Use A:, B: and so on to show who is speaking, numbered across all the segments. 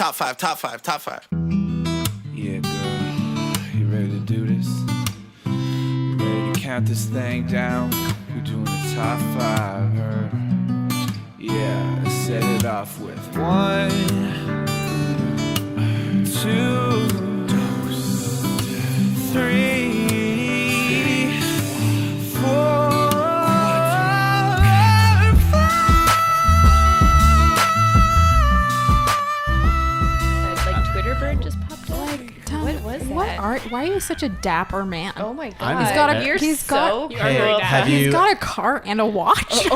A: Top five.
B: Yeah, girl. You ready to do this? You ready to count this thing down? We're doing the top 5, her. Yeah, let's set it off with 1, 2, 3, 4.
C: Bird just popped up. What was that?
D: Why are you such a dapper man?
C: Oh my god!
D: He's got a.
C: You're
D: he's
C: so
D: got.
C: cool.
D: He's got a car and a watch.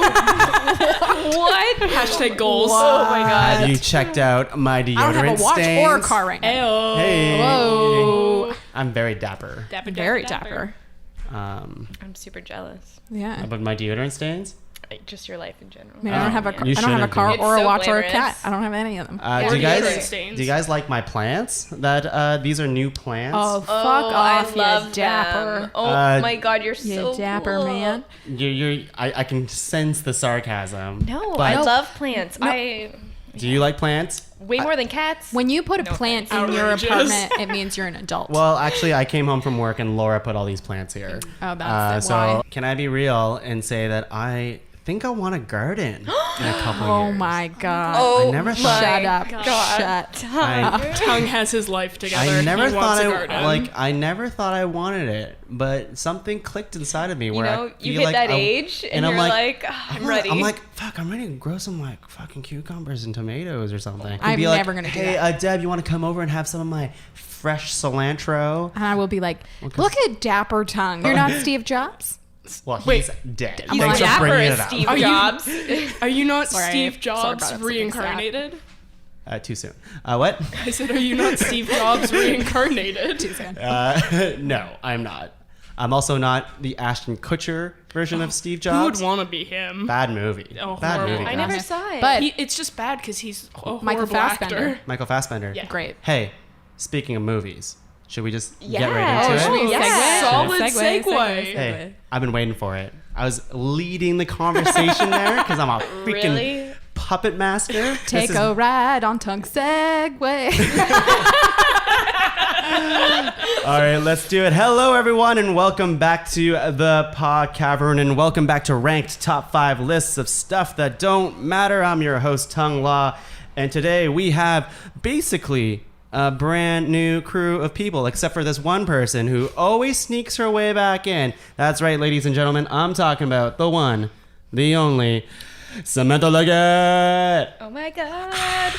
C: What?
E: Hashtag goals.
C: Oh my god!
F: Have you checked out my deodorant
D: I don't have a watch
F: stains?
D: or a car right now.
E: Ayo.
F: Hey.
D: Whoa.
F: I'm very dapper.
D: Very dapper.
C: I'm super jealous.
D: Yeah.
F: About my deodorant stains?
C: Just your life in general.
D: I mean, I don't have a car.
F: You
D: I don't have a
F: shouldn't
D: car
F: be.
D: or
C: It's
D: a
C: so
D: watch or a
C: glamorous.
D: cat. I don't have any of them.
F: Do
E: stains.
F: you guys like my plants? That these are new plants.
D: Oh, fuck off,
C: I love
D: you dapper.
C: them. Oh my god, you're
D: You
C: so
D: dapper
C: cool.
D: man.
F: I can sense the sarcasm.
C: No,
F: but
C: I love plants.
F: Do you like plants?
C: Way more than cats.
D: When you put a plant in your
E: Outrageous.
D: apartment, it means you're an adult.
F: Well, actually, I came home from work and Laura put all these plants here.
D: Oh, that's
F: so
D: why.
F: can I be real and say that I think I want a garden in a couple
D: Oh
F: years?
D: my god.
C: Oh
F: I never thought-
D: Shut up.
C: God.
D: Shut.
E: Tongue has his life together.
F: I never
E: he
F: thought
E: wants a garden.
F: I never thought I wanted it, but something clicked inside of me where I
C: you
F: feel
C: hit
F: like
C: that age and
F: I'm
C: you're like, I'm ready.
F: I'm like, fuck, I'm ready to grow some like fucking cucumbers and tomatoes or something.
D: I'm
F: Be like,
D: never gonna do
F: hey,
D: that.
F: Deb, you want to come over and have some of my fresh cilantro?
D: And I will be like, look at dapper tongue. You're not Steve Jobs?
F: Well,
E: Wait.
F: he's dead.
C: He's
F: Thanks for
C: dapper
F: bringing
C: as
F: it up.
C: Steve
E: Are you-
C: Jobs.
E: Are you not
D: Sorry,
E: Steve
D: sorry
E: Jobs
D: about it.
E: reincarnated?
F: Too soon. What?
E: I said, are you not Steve Jobs reincarnated?
F: No, I'm not. I'm also not the Ashton Kutcher version of Steve
E: Who would
F: Jobs.
E: want to be him?
F: Bad movie.
E: Oh,
F: Bad
E: horrible.
F: movie.
C: I
F: guys.
C: never saw it.
D: But
E: It's just bad because he's a
D: Michael
E: horrible
D: Fassbender.
E: actor.
F: Michael Fassbender.
E: Yeah.
D: great.
F: Hey, speaking of movies, should we just get
C: Yeah.
F: right into
C: Oh,
F: it?
C: should we
D: Segue?
E: Solid
D: Segue.
E: segue.
F: Hey, I've been waiting for it. I was leading the conversation there because I'm a freaking
C: Really?
F: puppet master.
D: Take
F: This is-
D: a ride on Tongue Segway.
F: All right, let's do it. Hello, everyone, and welcome back to the Pod Cavern, and welcome back to Ranked Top 5 Lists of Stuff That Don't Matter. I'm your host, Tongue Law, and today we have basically a brand new crew of people, except for this one person who always sneaks her way back in. That's right, ladies and gentlemen, I'm talking about the one, the only, Samantha Leggatt.
C: Oh my god.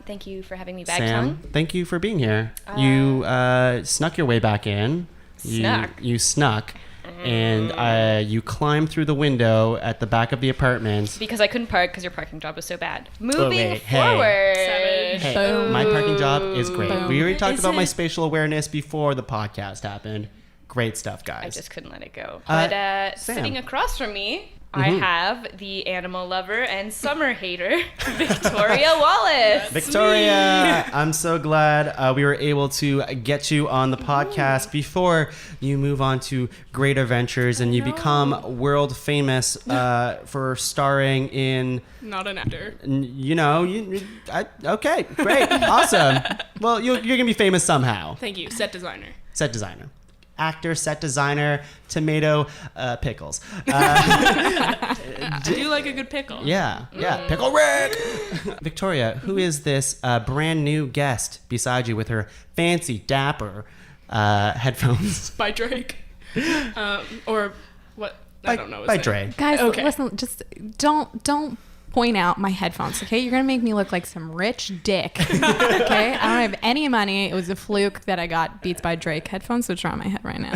C: Thank you for having me back,
F: Sam,
C: Tongue.
F: thank you for being here. You snuck your way back in.
C: Snuck?
F: You snuck. And you climbed through the window at the back of the apartment.
C: Because I couldn't park because your parking job was so bad. Moving
F: wait, hey.
C: forward.
E: Savage.
F: Hey,
D: Boom.
F: my parking job is great.
D: Boom.
F: We already talked
E: Is
F: about my
E: it?
F: spatial awareness before the podcast happened. Great stuff, guys.
C: I just couldn't let it go.
F: Uh,
C: But
F: Sam.
C: sitting across from me, I have the animal lover and summer hater, Victoria Wallace.
F: Victoria, I'm so glad we were able to get you on the podcast before you move on to greater ventures and you become world famous for starring in,
E: Not an actor.
F: okay, great, awesome. Well, you're going to be famous somehow.
E: Thank you. Set designer.
F: Set designer. Actor, set designer, tomato, pickles.
E: I do like a good pickle.
F: Yeah, Pickle Rick. Victoria, who is this brand new guest beside you with her fancy, dapper headphones?
E: By Drake. Or what? I don't know. his
F: By
E: name.
F: Dre.
D: Guys,
E: Okay.
D: listen, just don't point out my headphones, okay? You're gonna make me look like some rich dick. Okay? I don't have any money. It was a fluke that I got Beats by Drake headphones, which are on my head right now.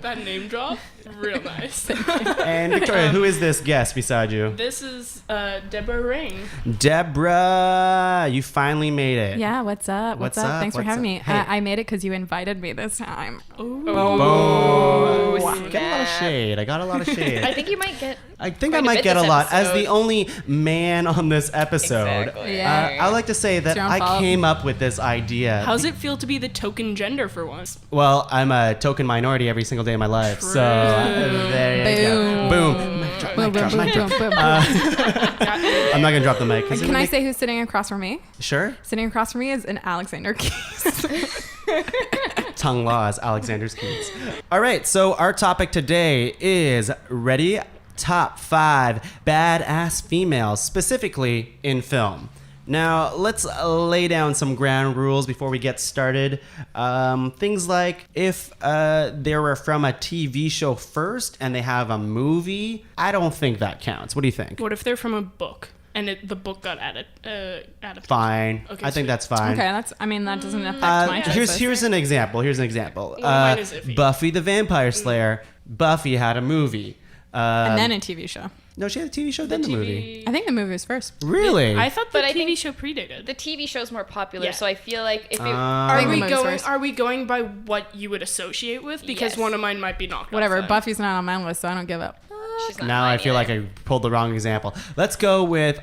E: That name drop, real nice.
F: And Victoria, who is this guest beside you?
E: This is Deborah Ring.
F: Deborah, you finally made it.
D: Yeah, what's up?
F: What's up?
D: Thanks for
F: What's
D: having
F: up?
D: me.
F: Hey.
D: I made it because you invited me this time.
F: Boom.
C: Wow.
F: Get a lot of shade. I got a lot of shade.
C: I think you might get.
F: I think
C: quite
F: I
C: a
F: might
C: bit
F: get a
C: this
F: lot. As
C: episode.
F: the only man on this episode,
C: Exactly.
D: Yeah.
F: I would like to say that
D: your own
F: I
D: fault.
F: came up with this idea.
E: How's it feel to be the token gender for once?
F: Well, I'm a token minority every single day of my life. So there you go.
D: Boom.
F: Boom.
D: Boom, boom, boom, boom, boom, boom.
F: I'm not gonna drop the mic.
D: Can I say who's sitting across from me?
F: Sure.
D: Sitting across from me is an Alexander Keys.
F: Tongue law is Alexander's keys. All right, so our topic today is ready top 5 badass females, specifically in film. Now, let's lay down some ground rules before we get started. Things like if they were from a TV show first and they have a movie, I don't think that counts. What do you think?
E: What if they're from a book and the book got added?
F: Fine.
E: Okay,
F: I think
E: sweet.
F: that's fine.
D: Okay, that doesn't affect my choices.
F: Here's an example.
E: mine is iffy.
F: Buffy the Vampire Slayer. Buffy had a movie.
D: And then a TV show.
F: No, she had a TV show, then the movie.
D: I think the movie was first.
F: Really?
E: I thought the
C: But I
E: TV
C: think
E: show predated.
C: The TV show's more popular,
E: Yeah.
C: so I feel like if it...
E: Are
D: think
E: we
D: the movie's
E: going?
D: first.
E: Are we going by what you would associate with? Because
C: Yes.
E: one of mine might be knocked
D: Whatever.
E: off. then.
D: Buffy's not on my list, so I don't give up.
C: she's not
F: Now I
C: mine
F: feel like
C: either.
F: I pulled the wrong example. Let's go with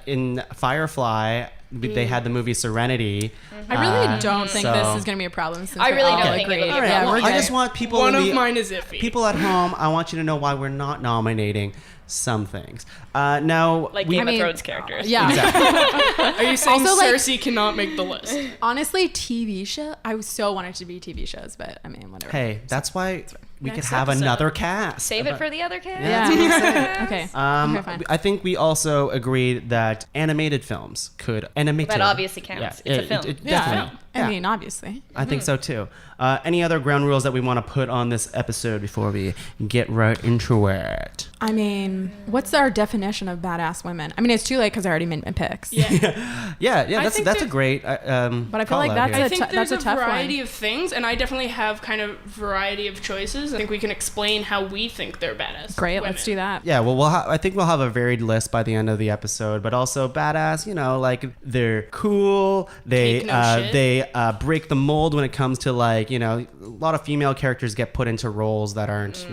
F: in Firefly. They had the movie Serenity.
D: I really don't think
F: so-
D: this is going to be a problem. Since
C: I
D: we
C: really
D: all
C: don't think
D: agree.
C: it'll be a
D: Yeah,
C: problem.
D: we're
F: I
D: good.
F: just want people
E: One
F: in
E: of
F: the,
E: mine is iffy.
F: people at home. I want you to know why we're not nominating some things. Now,
C: Like
F: we-
C: Game
D: I mean,
C: of Thrones characters.
D: Yeah.
E: Are you saying
D: Also, like-
E: Cersei cannot make the list?
D: Honestly, TV show. I so wanted to be TV shows, but I mean, whatever.
F: hey, that's why we could
E: Next
F: have
E: episode.
F: another cast.
C: Save it for the other kids.
D: Yeah. Okay. Okay, fine.
F: I think we also agreed that animated films could
C: That obviously counts. It's a film.
F: Definitely.
D: I mean, obviously.
F: I think so too. Any other ground rules that we want to put on this episode before we get right into it?
D: I mean, what's our definition of badass women? I mean, it's too late because I already made my picks.
E: Yeah.
F: Yeah,
E: I
F: that's
E: think
F: that's a
E: that-
F: great.
D: But I feel like
F: call-out
D: that's
F: here.
E: I think
D: that's
E: there's
D: a
E: a
D: tough
E: variety
D: one.
E: of things, and I definitely have kind of variety of choices. I think we can explain how we think they're badass.
D: Great,
E: women.
D: let's do that.
F: Yeah, well, I think we'll have a varied list by the end of the episode, but also badass. You know, like they're cool. They
E: Take no shit.
F: they break the mold when it comes to like a lot of female characters get put into roles that aren't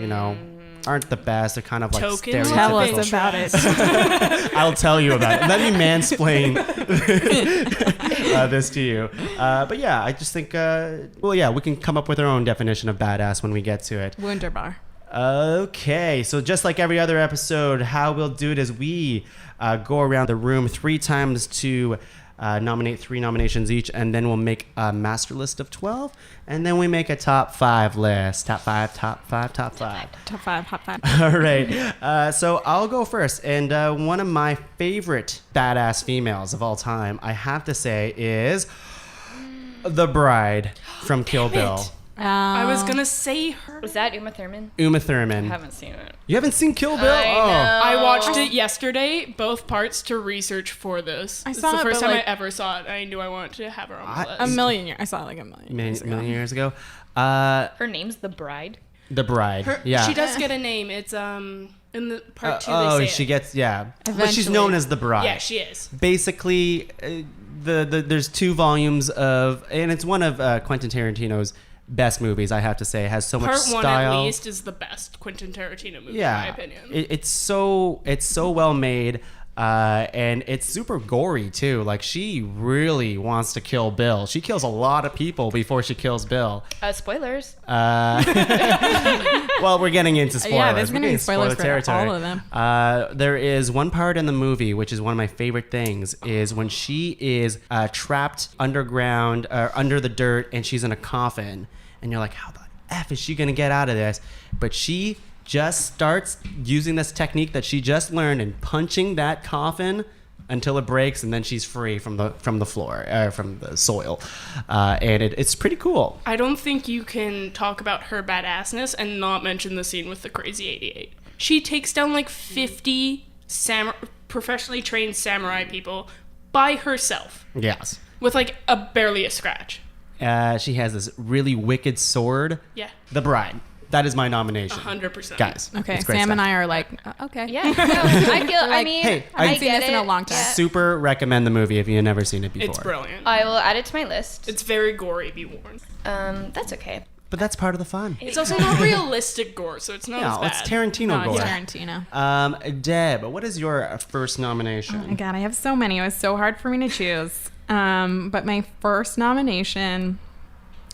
F: aren't the best. They're kind of like
E: Tokens?
F: stereotypical.
D: Tell us about it.
F: I'll tell you about it. Let me mansplain this to you. But yeah, I just think, we can come up with our own definition of badass when we get to it.
D: Wunderbar.
F: Okay, so just like every other episode, how we'll do it is we go around the room 3 times to nominate 3 nominations each, and then we'll make a master list of 12, and then we make a top 5 list. Top 5.
D: Top 5, hot 5.
F: All right. So I'll go first. And one of my favorite badass females of all time, I have to say, is the bride from Kill Bill.
E: I was gonna say her.
C: Was that Uma Thurman?
F: Uma
C: I
F: Thurman.
C: haven't seen it.
F: You haven't seen Kill Bill?
C: I know.
E: I watched it yesterday, both parts, to research for this.
D: I
E: It's
D: saw
E: the
D: it,
E: first
D: but,
E: time
D: like-
E: I ever saw it. I knew I wanted to have her on my
D: A
E: list.
D: million years. I saw it like a million years ago.
F: Million years ago.
C: Her name's The Bride.
F: The bride. yeah.
E: She does get a name. It's in the part 2.
F: Oh,
E: they say
F: she
E: it.
F: gets but she's
D: Eventually.
F: known as the bride.
E: Yeah, she is.
F: Basically, there's 2 volumes of, and it's one of Quentin Tarantino's best movies. I have to say, it has so much
E: Part
F: style.
E: 1 at least is the best Quentin Tarantino movie, in my opinion.
F: It's so well made, and it's super gory too. Like, she really wants to kill Bill. She kills a lot of people before she kills Bill.
C: Spoilers.
F: Well, we're getting into spoilers.
D: Yeah, there's
F: We're
D: gonna be
F: getting
D: spoilers
F: spoiler
D: for all of them.
F: There is one part in the movie, which is one of my favorite things, is when she is trapped underground, under the dirt, and she's in a coffin. And you're like, how the F is she going to get out of this? But she just starts using this technique that she just learned and punching that coffin until it breaks, and then she's free from the floor, from the soil. And it's pretty cool.
E: I don't think you can talk about her badassness and not mention the scene with the Crazy 88. She takes down like 50 professionally trained samurai people by herself
F: Yes.
E: with like barely a scratch.
F: She has this really wicked sword.
E: Yeah.
F: The Bride. That is my nomination.
E: 100%.
F: Guys.
D: Okay,
F: it's great
D: Sam
F: stuff.
D: and I are like, okay.
C: Yeah. No, I feel. I
D: Like,
C: mean,
F: hey,
C: I
F: I've
D: seen
C: get
D: this
C: it.
D: in a long time.
C: Yeah.
F: Super recommend the movie if you've never seen it before.
E: It's brilliant.
C: I will add it to my list.
E: It's very gory, be warned.
C: That's okay.
F: But that's part of the fun.
E: It's also not realistic gore, so it's not as
F: No,
E: bad.
F: it's Tarantino
D: No,
F: gore.
D: it's Tarantino.
F: Deb, what is your first nomination?
D: Oh my God, I have so many. It was so hard for me to choose. But my first nomination,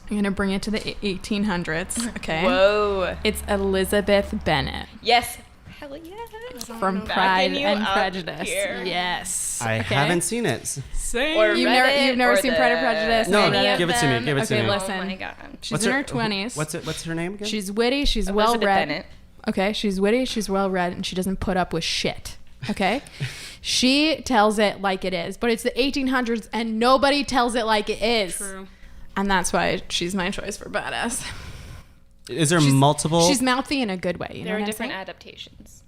D: I'm going to bring it to the 1800s. Okay.
C: Whoa.
D: It's Elizabeth Bennet.
C: Yes. Hell yes.
D: From
C: Backing
D: Pride
C: you
D: and
C: up
D: Prejudice.
C: here.
D: Yes.
F: I
D: Okay.
F: haven't seen it.
E: Same.
C: Or
D: You've
C: read
D: never-
C: it,
D: you've never
C: or
D: seen Pride and Prejudice?
F: No,
C: any of
F: give it to me.
C: them?
F: Give it to
D: Okay,
F: me.
D: listen.
C: Oh my god.
D: She's in her 20s.
F: What's her name again?
D: She's witty. She's
C: Elizabeth
D: well read.
C: Bennet.
D: Okay, she's witty. She's well read, and she doesn't put up with shit. Okay, she tells it like it is, but it's the 1800s, and nobody tells it like it is.
E: True.
D: And that's why she's my choice for badass.
F: Is there multiple?
D: She's mouthy in a good way. You know
C: There are
D: what I'm
C: different
D: saying?
C: adaptations.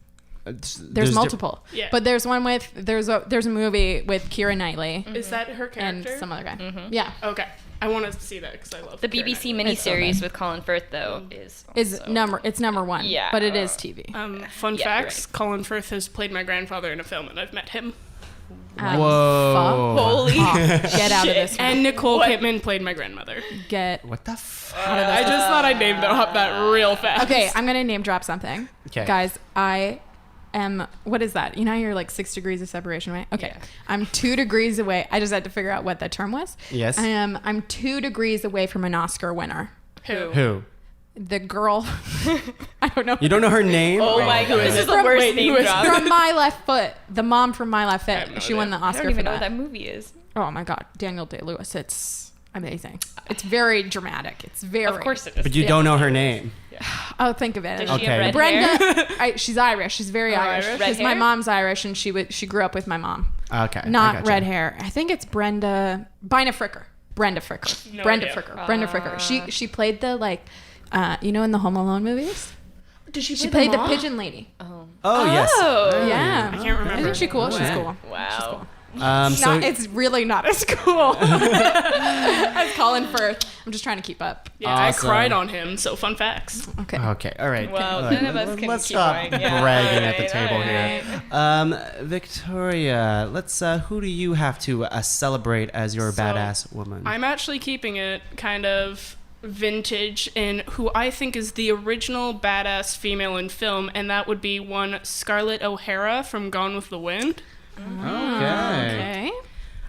D: There's multiple.
E: Yeah.
D: But there's one with there's a movie with Keira Knightley
E: Is that her
D: and
E: character?
D: some other guy. Yeah.
E: Okay. I want to see that because I love
C: The
E: Keira
C: BBC
E: Knightley.
C: miniseries with Colin Firth, though, is
D: Is
C: also-
D: it's number one.
C: Yeah.
D: But it is TV.
E: Fun
C: Yeah,
E: facts:
C: right.
E: Colin Firth has played my grandfather in a film, and I've met him.
F: Whoa.
C: Holy
D: Get out of this.
E: And Nicole Kidman played my grandmother.
D: Get
F: What the f?
E: I just thought I'd name drop that real fast.
D: Okay, I'm gonna name drop something.
F: 'Kay.
D: Guys, I am. What is that? You know, you're like 6 degrees of separation away. Okay,
C: Yeah.
D: I'm 2 degrees away. I just had to figure out what that term was.
F: Yes.
D: I'm 2 degrees away from an Oscar winner.
F: Who?
D: The girl. I don't know.
F: You don't know her name?
C: Oh my god, this is the
D: From-
C: worst
E: wait,
C: name
E: who is-
C: drop.
D: From My Left Foot. The mom from My Left
E: have
D: Foot.
E: no
D: She won the
E: idea.
C: I
D: Oscar
C: don't even
D: for
C: know what
D: that.
C: that movie is.
D: Oh my god, Daniel Day-Lewis. It's amazing. It's very dramatic. It's very.
C: Of course it is.
F: But you don't know her name.
D: Oh, think of it.
C: Does she
F: Okay.
C: have red hair?
D: Brenda. She's Irish. She's very Irish.
E: Irish?
C: Red
D: Because my
C: hair?
D: mom's Irish, and she grew up with my mom.
F: Okay. I
D: Not
F: gotcha.
D: red hair. I think it's Bina Fricker. Brenda Fricker.
E: No
D: Brenda
E: idea.
D: Fricker. Brenda Fricker. She played the you know, in the Home Alone movies.
E: Did she
D: She played the pigeon lady.
F: Oh, yes.
C: Oh.
D: Yeah.
E: I can't remember.
D: Isn't she cool? She's
F: yeah.
D: cool.
C: Wow.
F: So
D: It's really not as cool as Colin Firth. I'm just trying to keep up.
E: Yeah, I
F: Awesome.
E: cried on him. So fun facts.
D: Okay.
F: okay. All right.
C: Well,
F: Look,
C: none of us can
F: let's
C: keep
F: stop
C: going. Yeah,
F: bragging at the
C: alright,
F: table
C: alright.
F: here. Victoria, let's. Who do you have to celebrate as your
E: So,
F: badass woman?
E: I'm actually keeping it kind of vintage in who I think is the original badass female in film, and that would be one Scarlett O'Hara from Gone with the Wind.
F: Okay.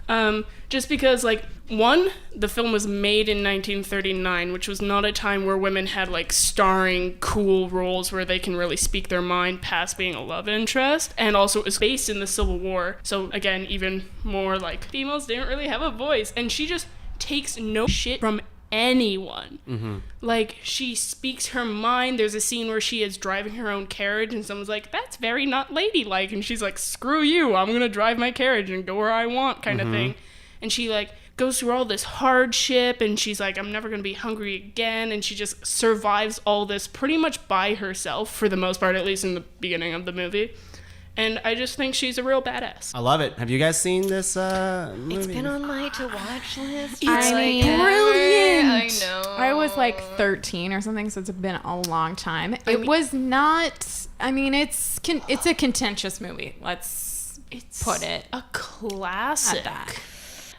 D: Okay.
E: Just because, like, one, the film was made in 1939, which was not a time where women had, like, starring cool roles where they can really speak their mind past being a love interest. And also, it was based in the Civil War. So, again, even more, like, females didn't really have a voice. And she just takes no shit from anyone. Like, she speaks her mind. There's a scene where she is driving her own carriage and someone's like, that's very not ladylike, and she's like, screw you, I'm gonna drive my carriage and go where I want, kind of thing. And she like goes through all this hardship, and she's like, I'm never gonna be hungry again, and she just survives all this pretty much by herself for the most part, at least in the beginning of the movie. And I just think she's a real badass.
F: I love it. Have you guys seen this movie?
C: It's been on my to watch list.
D: I
C: for, like,
D: mean,
C: ever.
E: brilliant.
C: I know.
D: I was like 13 or something, so it's been a long time. It
E: mean-
D: was not. I mean, it's a contentious movie. Let's put it
E: a
D: at
E: classic.
D: that.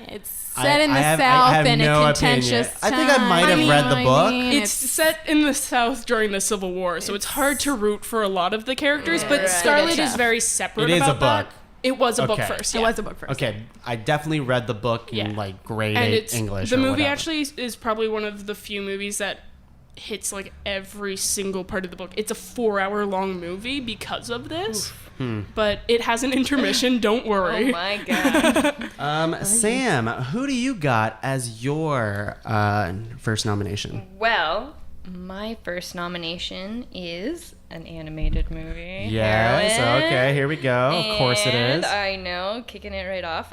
D: It's set in the
F: I have
D: South in
F: no
D: a contentious
F: opinion.
D: time.
F: I think I might have
D: You
F: read
D: know
F: the
D: what I
F: book.
D: mean?
E: It's set in the South during the Civil War, so it's hard to root for a lot of the characters, but
C: Right.
E: Scarlett
D: Yeah.
E: is very separate
F: It is
E: about
F: a
E: that.
F: book.
E: It was a book
F: Okay.
E: first.
D: It
E: Yeah.
D: was a book first.
F: Okay, I definitely read the book in
E: Yeah.
F: like grade
E: And
F: 8
E: it's
F: English.
E: the
F: or
E: movie
F: whatever.
E: actually is probably one of the few movies that hits like every single part of the book. It's a 4-hour long movie because of this. But it has an intermission, don't
C: Oh
E: worry.
C: my god.
F: Sam, who do you got as your first nomination?
C: Well, my first nomination is an animated movie.
F: Yes.
C: Heroine.
F: Okay. Here we go. Of course it
C: And
F: is.
C: I know, kicking it right off.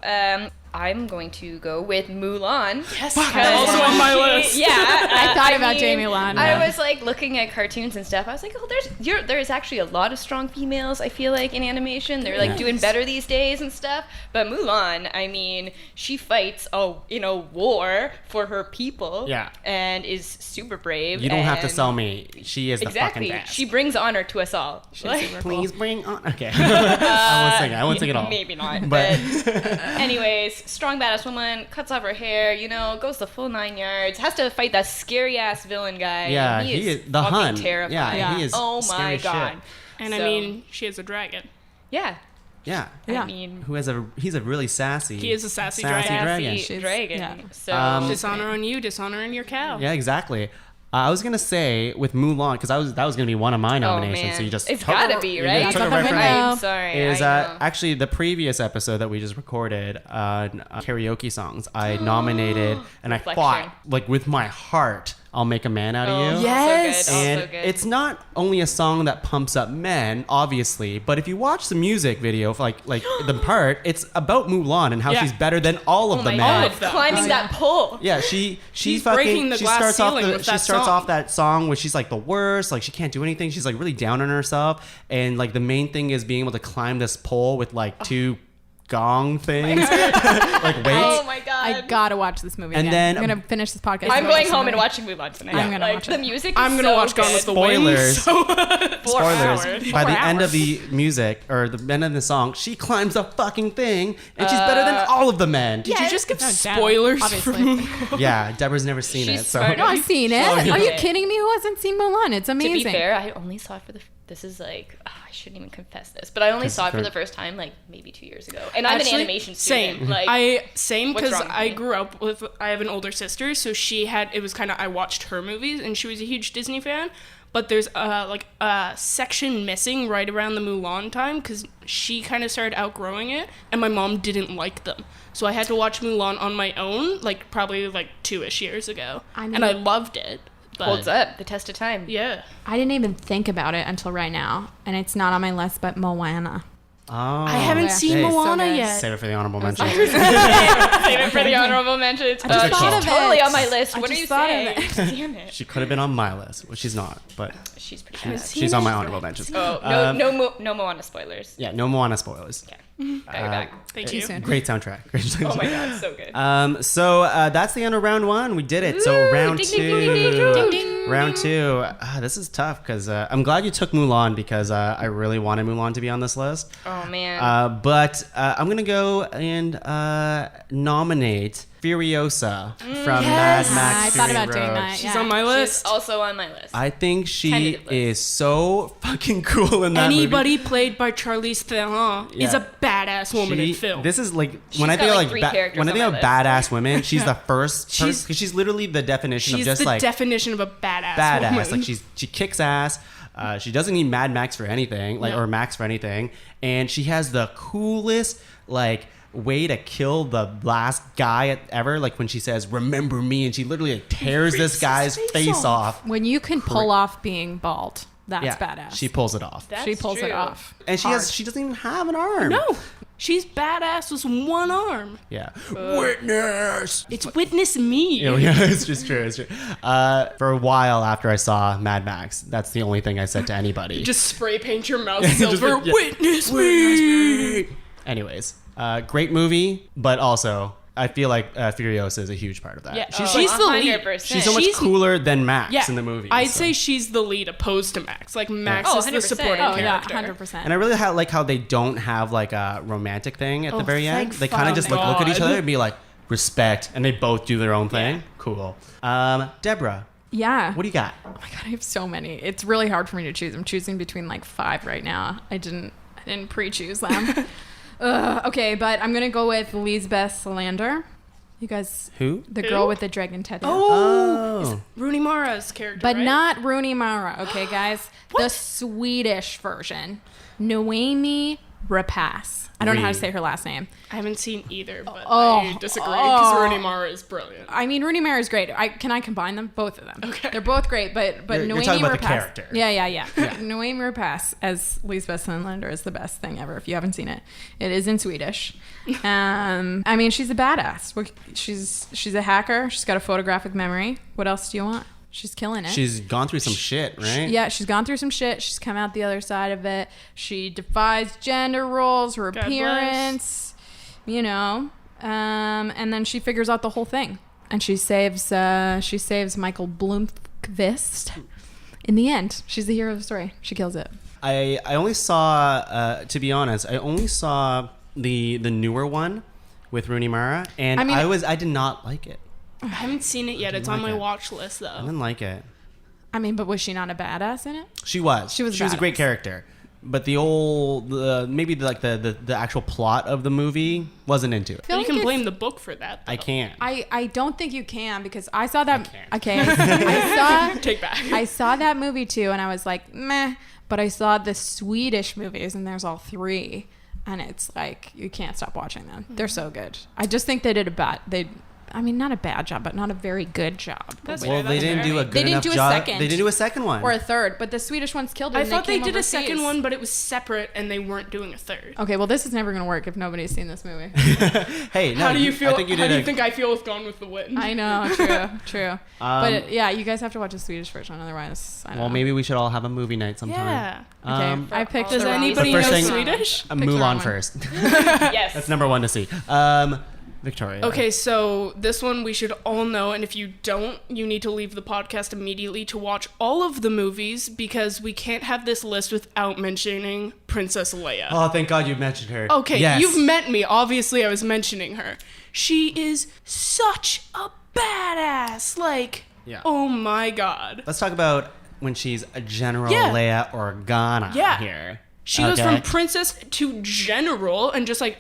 C: I'm going to go with Mulan.
E: Yes, also on my list.
C: Yeah,
D: I thought about Jamie Lan.
C: I was like looking at cartoons and stuff. I was like, oh, there's actually a lot of strong females. I feel like in animation, they're like
F: Yes.
C: doing better these days and stuff. But Mulan, I mean, she fights in a war for her people.
F: Yeah.
C: and is super brave.
F: You don't have to
C: and-
F: sell me. She is the
C: Exactly.
F: fucking best.
C: She brings honor to us all. Like,
F: Please bring on. Okay. I won't sing it. I won't sing it all.
C: Maybe not.
F: But-
C: But anyways, strong badass woman, cuts off her hair, goes the full 9 yards, has to fight that scary ass villain guy.
F: Yeah,
C: and
F: he is the
C: fucking
F: Hun.
C: terrifying.
F: Yeah, he is
C: Oh
F: scary
C: my
F: as
C: god.
F: shit.
E: And I
C: So-
E: mean, she has a dragon.
C: Yeah.
F: Yeah.
D: Yeah.
C: I mean,
F: He's a really sassy.
E: He is a sassy
F: Sassy
E: dragon.
F: dragon.
C: sassy
D: She's-
C: dragon.
D: yeah.
C: So
E: Dishonor on you, dishonor on your cow.
F: Yeah, exactly. I was gonna say with Mulan because that was gonna be one of my nominations.
C: man.
F: So you just
C: It's gotta be,
F: you
C: right?
F: just took
D: That's
F: it
D: up
F: right
D: the
F: from
D: window.
F: me.
C: I'm sorry.
F: Is
C: I know.
F: actually the previous episode that we just recorded karaoke songs. I nominated and I fought like with my heart. I'll make a man out of you.
E: Yes.
C: So good.
F: And
C: so good.
F: it's not only a song that pumps up men, obviously, but if you watch the music video for like the part, it's about Mulan and how
E: Yeah.
F: she's better than all of
C: oh
F: the
C: my
F: men.
C: god, climbing that pole.
F: Yeah, she
E: She's
F: fucking
E: breaking the
F: she
E: glass
F: starts off
E: ceiling with
F: she
E: that
F: starts
E: song.
F: off that song where she's like the worst, like she can't do anything. She's like really down on herself, and like the main thing is being able to climb this pole with like two gong things, like weights.
C: Oh my god.
D: I gotta watch this movie
F: And
D: again.
F: then-
D: I'm gonna finish this podcast.
C: I'm
D: and watch
C: going
D: this
C: home and
D: movie.
C: watching Mulan tonight.
D: I'm gonna
C: like,
D: watch
C: the
D: it.
C: music.
E: I'm
C: is
E: gonna
C: so
E: watch Gone
C: good.
E: with the
F: Spoilers.
E: Wind. So
F: Spoilers.
E: hours.
F: By the
E: 4
F: end of
E: hours.
F: the music or the end of the song, she climbs a fucking thing, and she's better than all of the men.
E: Did you just give
D: No, damn,
E: spoilers
D: obviously.
F: Yeah, Deborah's never seen
C: She's
F: it, so
C: smart.
D: No, I've seen it.
F: Oh, yeah.
D: Are you kidding me? Who hasn't seen Mulan? It's
C: To
D: amazing.
C: be fair, I only saw it for the. This is like I shouldn't even confess this, but I only saw it for the first time like maybe 2 years ago, and I'm
E: Actually,
C: an animation student.
E: Same.
C: Like
E: Same
C: what's
E: because
C: wrong with
E: I
C: me?
E: grew up with. I have an older sister, so she had. It was kind of. I watched her movies, and she was a huge Disney fan. But there's like a section missing right around the Mulan time because she kind of started outgrowing it, and my mom didn't like them. So I had to watch Mulan on my own, like probably like 2-ish years ago, and I loved it. But
C: holds up the test of time.
E: yeah.
D: I didn't even think about it until right now, and it's not on my list. But Moana.
F: Oh,
E: I haven't
D: yeah.
E: seen
F: Hey,
E: Moana
D: so good.
E: yet.
F: Save it for the honorable mention.
C: Save it for the honorable mentions.
D: just
C: She's
D: thought of
C: totally
D: it.
C: on my list.
D: I
C: What are
D: just
C: you
D: thought of
C: saying? Damn it.
F: She could have been on my list, which she's not, but
C: She's pretty bad.
F: she's on my honorable mentions.
C: Oh no Moana spoilers.
F: Yeah, no Moana spoilers.
C: Okay. Got your back.
E: Thank
D: Too
E: you.
D: soon.
F: Great soundtrack. Great soundtrack.
C: Oh my god, so good.
F: So that's the end of round one. We did it. So round
C: ding,
F: two.
C: ding, ding, ding, ding, ding.
F: Round two. This is tough because I'm glad you took Mulan because I really wanted Mulan to be on this list.
C: Oh man.
F: But I'm gonna go and nominate Furiosa from
E: Yes.
F: Mad Max.
D: I thought
F: Fury
D: about doing
F: Road.
D: that.
E: She's
D: yeah.
E: on my
C: She's
E: list.
C: also on my list.
F: I think she
C: Tentative list.
F: is so fucking cool in that movie.
E: Anybody played by Charlize Theron is
F: Yeah.
E: a badass woman in film.
F: This is like
C: She's
F: when I
C: got,
F: think
C: like,
F: of
C: three
F: like
C: characters
F: when I
C: on
F: think of
C: my
F: badass women, she's the first.
E: She's-
F: Because she's literally the definition
E: She's
F: of just
E: the
F: like
E: definition of a badass
F: badass.
E: woman.
F: Like she kicks ass. She doesn't need Mad Max for anything, like
E: No.
F: or Max for anything, and she has the coolest like way to kill the last guy ever. Like when she says "Remember me," and she literally like, tears this
E: his
F: guy's
E: face
F: face off.
D: When you can pull off being bald, that's
F: Yeah,
D: badass.
F: she pulls it off,
C: That's
D: she pulls it
C: true.
D: off.
F: and she doesn't even have an arm.
E: No, she's badass with one arm.
F: Yeah. Witness.
E: It's witness me.
F: Yeah, it's just true. It's true. For a while after I saw Mad Max, that's the only thing I said to anybody.
E: Just spray paint your mouth
F: Just
E: silver.
F: yeah.
E: Witness me.
F: Anyways, great movie, but also I feel like Furiosa is a huge part of that.
E: Yeah,
F: she's,
E: she's the lead.
C: 100%.
F: she's so much
E: she's-
F: cooler than Max
E: Yeah,
F: in the movie.
E: I'd
F: so.
E: say she's the lead opposed to Max. Like Max
C: Oh,
E: is the
C: 100%.
E: supporting
D: Oh yeah,
E: character.
D: 100%.
F: And I really like how they don't have like a romantic thing at the very end.
E: thank
F: They kind of just like look at each
E: God.
F: other and be like respect, and they both do their own thing.
E: Yeah.
F: Cool. Deborah,
D: Yeah.
F: what do you got?
D: Oh my god, I have so many. It's really hard for me to choose. I'm choosing between like 5 right now. I didn't pre-choose them. Okay, but I'm gonna go with Lisbeth Salander. You guys,
F: Who?
D: the
E: Who?
D: girl with the dragon tattoo.
F: Oh,
E: Rooney Mara's character,
D: But
E: right?
D: not Rooney Mara, okay, guys? The Swedish version. Noemi Rapace. I don't know how to
F: Reed.
D: say her last name.
E: I haven't seen either, but
D: Oh,
E: I disagree because
D: oh.
E: Rooney Mara is brilliant.
D: I mean, Rooney Mara is great. Can I combine them? Both of them.
E: Okay.
D: They're both great, but
F: You're
D: Noemi
F: talking about the
D: Rapace.
F: character.
D: Yeah. Noemi Rapace as Lisbeth Salander is the best thing ever. If you haven't seen it, it is in Swedish. I mean, she's a badass. She's a hacker. She's got a photographic memory. What else do you want? She's killing it.
F: she's gone through some shit, right?
D: Yeah, she's gone through some shit. She's come out the other side of it. She defies gender roles, her
E: God
D: appearance, you know, and then she figures out the whole thing, and she saves Michael Blomkvist. In the end, she's the hero of the story. She kills it.
F: I only saw, to be honest, I only saw the newer one with Rooney Mara, and
D: I mean-
F: I did not like it.
E: I haven't seen it yet. It's on my watch list
F: I
E: though.
F: didn't like it.
D: I mean, but was she not a badass in it?
F: She was.
D: She was
F: a
D: badass.
F: great character. but maybe the actual plot of the movie wasn't into it.
E: You can blame the book for that, though.
F: I can't.
D: I don't think you can, because I saw that.
F: I
D: Okay, I saw.
E: Take back.
D: I saw that movie too, and I was like, meh. But I saw the Swedish movies, and there's all 3, and it's like you can't stop watching them. They're so good. I just think they did not a bad job, but not a very good job.
F: Well, they didn't do a good
D: They didn't
F: enough
D: do a
F: job.
D: second.
F: They didn't do a second one.
D: Or a third, but the Swedish ones killed it.
E: I
D: and
E: thought they
D: came
E: did a
D: overseas.
E: second one, but it was separate, and they weren't doing a third.
D: Okay, well, this is never going to work if nobody's seen this movie.
F: Hey, no,
E: How do you feel?
F: I think you
E: How
F: did
E: do you think I feel with Gone with the Wind?
D: I know, true. But yeah, you guys have to watch the Swedish version, otherwise. I don't know.
F: Maybe we should all have a movie night sometime.
E: Yeah.
D: Okay, I picked.
E: Does
D: the wrong
E: anybody
D: one.
F: The
E: know
F: first thing-
E: Swedish?
F: Mulan
D: one.
F: first.
C: Yes.
F: That's number 1 to see. Victoria.
E: Okay, so this one we should all know, and if you don't, you need to leave the podcast immediately to watch all of the movies, because we can't have this list without mentioning Princess Leia.
F: Oh, thank God you mentioned her.
E: Okay,
F: Yes.
E: you've met me. Obviously, I was mentioning her. She is such a badass. Like,
F: Yeah.
E: oh my God.
F: Let's talk about when she's a General
E: Yeah.
F: Leia Organa here.
E: She goes
F: Okay.
E: from princess to general, and just like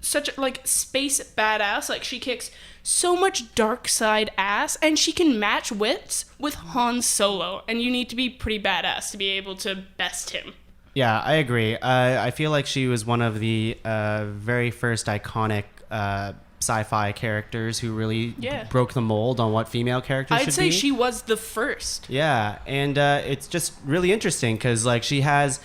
E: such a space badass. Like, she kicks so much dark side ass, and she can match wits with Han Solo, and you need to be pretty badass to be able to best him.
F: Yeah, I agree. I feel like she was one of the very first iconic sci-fi characters who really
E: Yeah.
F: broke the mold on what female characters should
E: I'd say
F: be.
E: she was the first.
F: Yeah, and it's just really interesting because she has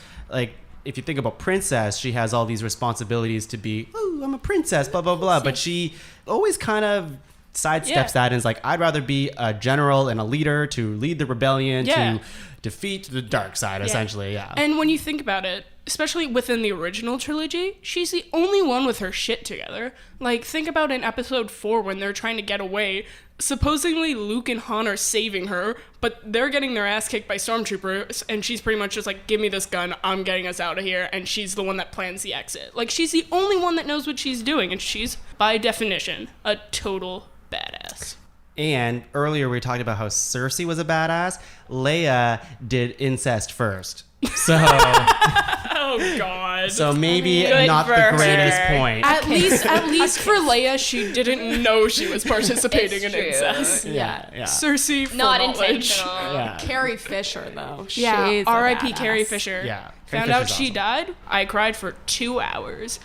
F: if you think about princess, she has all these responsibilities to be, oh, I'm a princess, blah blah blah. But she always kind of sidesteps that and is like, I'd rather be a general and a leader to lead the rebellion to defeat the dark side, essentially. Yeah.
E: And when you think about it, especially within the original trilogy, she's the only one with her shit together. Like, think about in episode 4 when they're trying to get away. Supposedly Luke and Han are saving her, but they're getting their ass kicked by stormtroopers, and she's pretty much just like, give me this gun, I'm getting us out of here, and she's the one that plans the exit. Like, she's the only one that knows what she's doing, and she's, by definition, a total badass.
F: And earlier we talked about how Cersei was a badass. Leia did incest first. So
E: Oh God.
F: so maybe
C: Good
F: not
C: for
F: the
C: her.
F: greatest point.
E: At least for Leia, she didn't know she was participating in
C: It's true.
E: incest.
F: Yeah.
E: Cersei, full
C: Not
E: knowledge.
C: intentional.
F: Yeah.
D: Carrie Fisher, though.
E: Yeah,
D: She's a
E: R.I.P.
D: badass.
E: Carrie Fisher.
F: Yeah.
E: Found
F: Carrie
E: out
F: Fisher's
E: she
F: awesome.
E: died. I cried for 2 hours.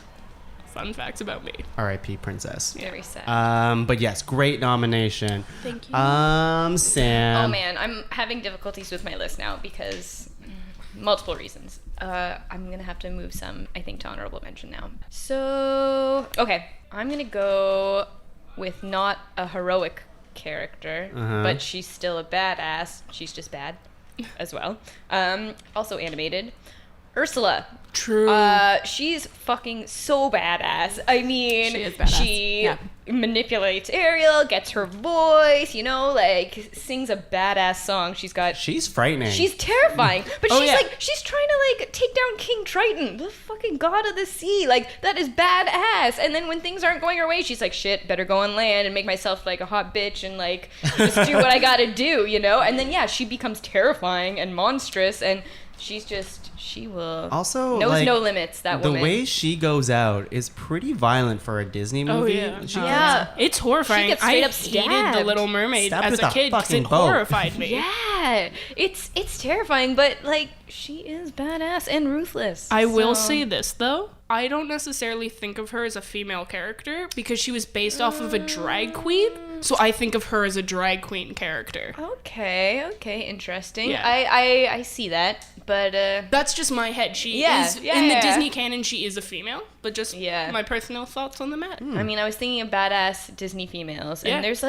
E: Fun facts about me.
F: R.I.P. Princess.
C: Very sad.
F: But yes, great nomination.
E: Thank you.
F: Sam.
C: Oh man, I'm having difficulties with my list now because multiple reasons. I'm gonna have to move some, I think, to honorable mention now. So, okay, I'm gonna go with not a heroic character, but she's still a badass. She's just bad as well. Also animated. Ursula.
E: True.
C: She's fucking so badass. I mean,
D: She is badass.
C: she
D: Yeah.
C: manipulates Ariel, gets her voice, sings a badass song.
F: She's frightening.
C: She's terrifying, but
E: Oh,
C: she's
E: yeah.
C: she's trying to take down King Triton, the fucking god of the sea. That is badass. And then when things aren't going her way, she's like, shit, better go on land and make myself a hot bitch and just do what I gotta do, And then yeah, she becomes terrifying and monstrous, and she will
F: Also,
C: knows no limits. That
F: the
C: woman.
F: way she goes out is pretty violent for a Disney movie.
E: yeah.
F: She
C: Yeah.
E: It's horrifying.
C: She gets
E: I
C: straight up
E: hated
C: stabbed.
E: The Little Mermaid
F: Stabbed
E: as
F: with
E: a
F: a
E: kid because
F: fucking
E: it
F: boat.
E: horrified me.
C: Yeah, it's terrifying, but she is badass and ruthless.
E: I will
C: so-
E: say this though. I don't necessarily think of her as a female character because she was based off of a drag queen. So I think of her as a drag queen character.
C: Okay, interesting.
E: Yeah.
C: I see that, but
E: That's just my head. She
C: Yeah,
E: is
C: yeah,
E: in the
C: yeah.
E: Disney canon. She is a female, but just
C: Yeah.
E: my personal thoughts on the matter.
C: I mean, I was thinking of badass Disney females, and
E: Yeah.
C: there's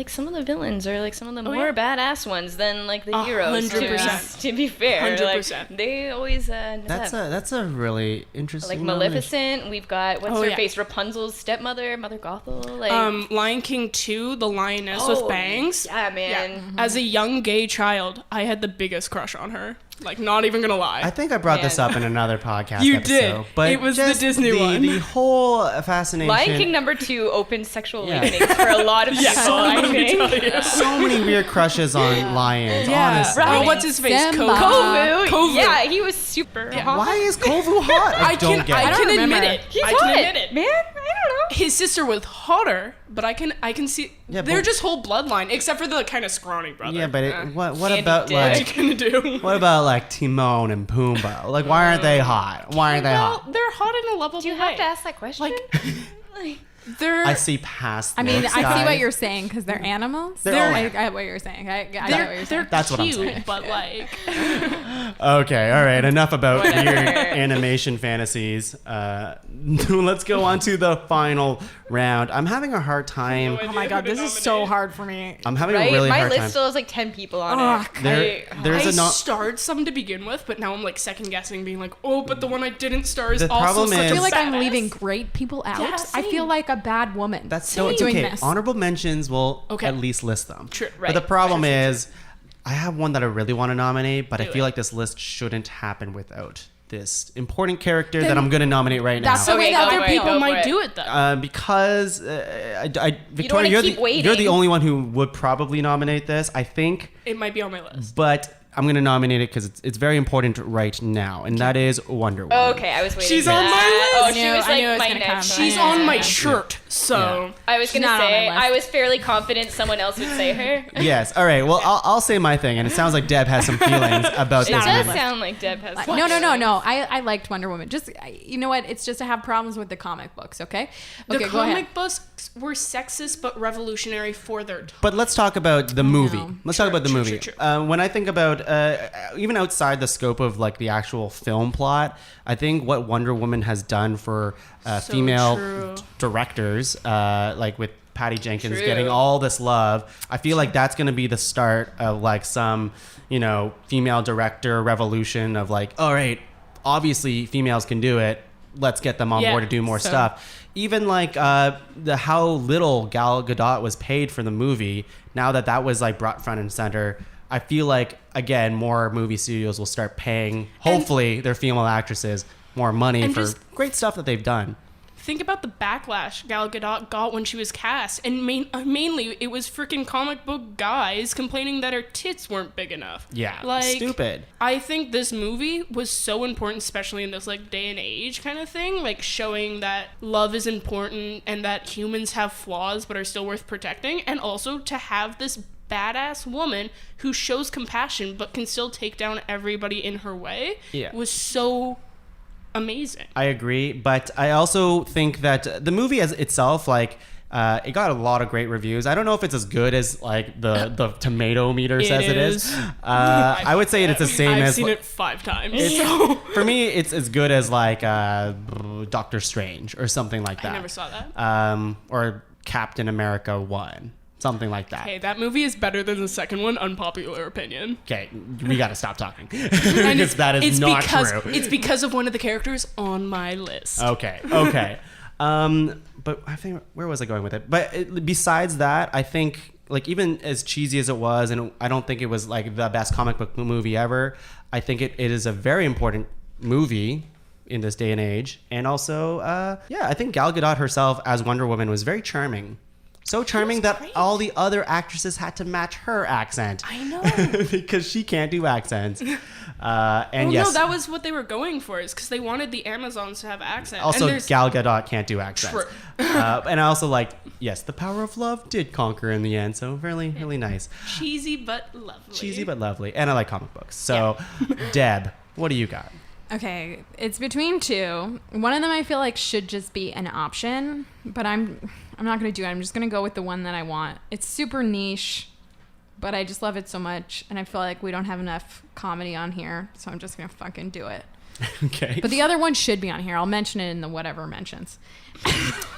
C: some of the villains are some of the more
E: yeah.
C: badass ones than the heroes.
E: 100%.
C: To be fair,
E: 100%.
C: they always
F: That's a really interesting.
C: Maleficent. We've got what's
E: Oh,
C: her
E: yeah.
C: face, Rapunzel's stepmother, Mother Gothel.
E: Lion King 2, The Lioness with Bangs.
C: Yeah, man.
E: As a young gay child, I had the biggest crush on her. Like, not even gonna lie.
F: I think I brought this
C: Man.
F: up in another podcast
E: You
F: episode.
E: did.
F: But
E: It was the
F: just
E: Disney one.
F: The whole fascination.
C: Lion King #2 opened sexual
F: Yeah.
C: awakenings for a lot of people, I think.
F: So many weird crushes on lions,
E: Yeah.
F: honestly.
C: Right.
E: Oh, what's his face?
D: Simba.
C: Kovu,
E: Kovu.
C: yeah, he was super hot.
F: Why is Kovu hot? I don't get
E: I
F: it.
E: can
D: remember.
E: admit it.
C: He's
E: I
C: hot,
E: can admit it.
C: man. I don't know.
E: His sister was hotter, but I can see
F: Yeah,
E: they're
F: but-
E: just whole bloodline, except for the kind of scrawny brother.
F: Yeah, but what
C: Andy
F: about
C: Dick.
E: what you
F: like
E: gonna do?
F: what about like Timon and Pumbaa? Like, why aren't they hot? Why aren't they
E: Well,
F: hot?
E: they're hot in a lovable
C: Do you
E: way.
C: have to ask that question?
E: Like, they're
F: I see past.
D: I mean,
F: this,
D: I see
F: guys.
D: what you're saying because they're animals.
F: They're all
D: I get what you're saying. I get what you're
E: they're
D: saying.
F: That's what I'm
E: cute,
F: saying.
E: but like
F: Okay, all right. Enough about
C: Whatever.
F: weird animation fantasies. Let's go on to the final round. I'm having a hard time.
D: Oh my god, this is so hard for me.
F: I'm having
C: right?
F: a really
C: My
F: hard
C: list
F: time.
C: still has like 10 people on
D: Ugh.
C: it.
F: There's
E: I
F: a not.
E: starred some to begin with, but now I'm like second guessing, being like, oh, but the one I didn't star is
F: The
E: also
F: problem
E: such
F: is-
E: a
D: I feel like I'm
E: badass.
D: leaving great people out.
E: Yeah,
D: I
E: same.
D: feel like a bad woman.
F: That's so it's
D: doing
F: okay.
D: this.
F: Honorable mentions will
E: Okay.
F: at least list them.
E: True,
F: But the
C: right.
F: problem is, I have one that I really want to nominate, but I
E: Do
F: feel
E: it.
F: like this list shouldn't happen without this important character that I'm going to nominate right now.
D: That's the way
C: Okay,
D: that
C: go
D: other
C: for it,
D: people
C: go
D: might
C: for it.
E: do it though.
F: Because Victoria,
C: wanna keep waiting.
F: you're the only one who would probably nominate this, I think.
E: It might be on my list.
F: But I'm going to nominate it because it's very important right now, and that is Wonder Woman.
C: Okay, I was waiting.
E: She's
C: for
E: on my
C: that.
E: list.
C: Oh, she
D: I
C: was
D: knew
C: like
D: it was
C: my
D: gonna
C: next
D: come.
C: one.
E: She's
D: Yeah.
E: on my shirt, so
C: I was
D: She's
C: gonna
D: not on
C: say
D: my list.
C: I was fairly confident someone else would say her.
F: Yes. All right. Well, I'll say my thing, and it sounds like Deb has some feelings about
C: It
F: this
C: does
F: movie.
C: sound like Deb has.
D: No. I liked Wonder Woman. Just you know what? It's just to have problems with the comic books. Okay.
E: the
D: Okay. Go ahead.
E: comic books were sexist but revolutionary for their time.
F: But let's talk about the movie.
D: no.
F: Let's talk about the
E: True,
F: movie.
E: true.
F: When I think about even outside the scope of like the actual film plot, I think what Wonder Woman has done for
E: So
F: female
E: true.
F: directors, like with Patty Jenkins
C: True.
F: getting all this love, I feel like that's going to be the start of like some, female director revolution of like, all right, obviously females can do it. Let's get them on
E: Yeah,
F: board to do more
E: so-
F: stuff. Even like how little Gal Gadot was paid for the movie, now that was like brought front and center, I feel like again more movie studios will start paying hopefully their female actresses more money
E: And
F: for
E: just-
F: great stuff that they've done.
E: Think about the backlash Gal Gadot got when she was cast, and mainly it was freaking comic book guys complaining that her tits weren't big enough.
F: Yeah,
E: like
F: stupid.
E: I think this movie was so important, especially in this like day and age kind of thing, like showing that love is important and that humans have flaws but are still worth protecting, and also to have this badass woman who shows compassion but can still take down everybody in her way.
F: Yeah.
E: Was so amazing.
F: I agree, but I also think that the movie as itself, like, it got a lot of great reviews. I don't know if it's as good as like the tomato meter says it is.
E: is.
F: I would say it's the same
E: I've
F: as
E: seen
F: like,
E: it 5 times.
F: for me. It's as good as like Doctor Strange or something like that.
E: I never saw that.
F: Or Captain America 1, something like that.
E: Hey, that movie is better than the second one. Unpopular opinion.
F: Okay, we got to stop talking
E: And
F: because that is
E: it's
F: not
E: because,
F: true.
E: It's because of one of the characters on my list.
F: Okay. But I think where was I going with it? But besides that, I think like even as cheesy as it was, and I don't think it was like the best comic book movie ever. I think it is a very important movie in this day and age, and also, I think Gal Gadot herself as Wonder Woman was very charming. So charming that
E: great.
F: all the other actresses had to match her accent.
E: I know.
F: because she can't do accents. And
E: Well,
F: yes,
E: no, that was what they were going for, is because they wanted the Amazons to have accents.
F: also
E: and there's,
F: Gal Gadot can't do accents.
E: True.
F: And I also like, yes, the power of love did conquer in the end. So really, really nice.
E: cheesy but lovely.
F: Cheesy but lovely. And I like comic books. So Deb, what do you got?
D: Okay, it's between two. One of them I feel like should just be an option, but I'm not going to do it. I'm just going to go with the one that I want. It's super niche, but I just love it so much, and I feel like we don't have enough comedy on here, so I'm just going to fucking do it.
F: Okay.
D: But the other one should be on here. I'll mention it in the whatever mentions.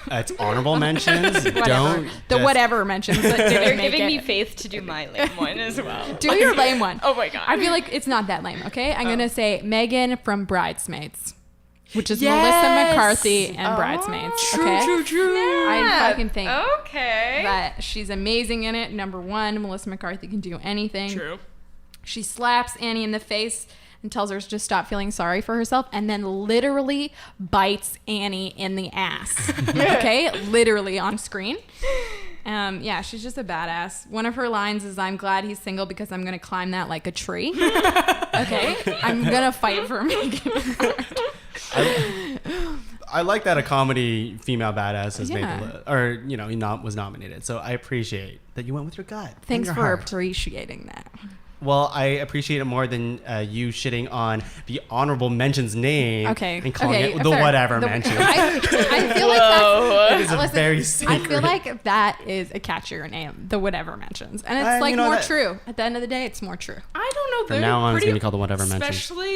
F: It's honorable mentions.
D: Whatever.
F: Don't.
D: The
F: just-
D: whatever mentions. That didn't
C: You're
D: make
C: giving me
D: it.
C: faith to do my lame one as well.
D: Do your lame one.
C: Oh my god.
D: I feel like it's not that lame, okay? I'm going to say Megan from Bridesmaids, which is
E: Yes.
D: Melissa McCarthy and Bridesmaids, okay?
E: True.
D: I fucking think
C: Okay.
D: that she's amazing in it. Number one, Melissa McCarthy can do anything.
E: True.
D: She slaps Annie in the face and tells her to just stop feeling sorry for herself, and then literally bites Annie in the ass. Okay? Literally on screen. Yeah, she's just a badass. One of her lines is, "I'm glad he's single because I'm going to climb that like a tree." Okay? I'm going to fight for Megan.
F: I like that a comedy female badass has made
D: Yeah.
F: the list, or was nominated. So I appreciate that you went with your gut. and
D: Thanks
F: your
D: for
F: heart.
D: appreciating that.
F: Well, I appreciate it more than you shitting on the honorable mention's name
D: Okay.
F: and calling
D: Okay,
F: it the
D: fair.
F: whatever
D: The-
F: mention.
D: I feel like that's...
F: It is a
D: Listen,
F: very
D: I
F: sacred.
D: feel like that is a catchier name, the whatever mentions. And it's like more
F: that-
D: true. At the end of the day, it's more true.
E: I don't know.
F: From
E: They're
F: now on, it's
E: pretty-
F: gonna be called the whatever mention.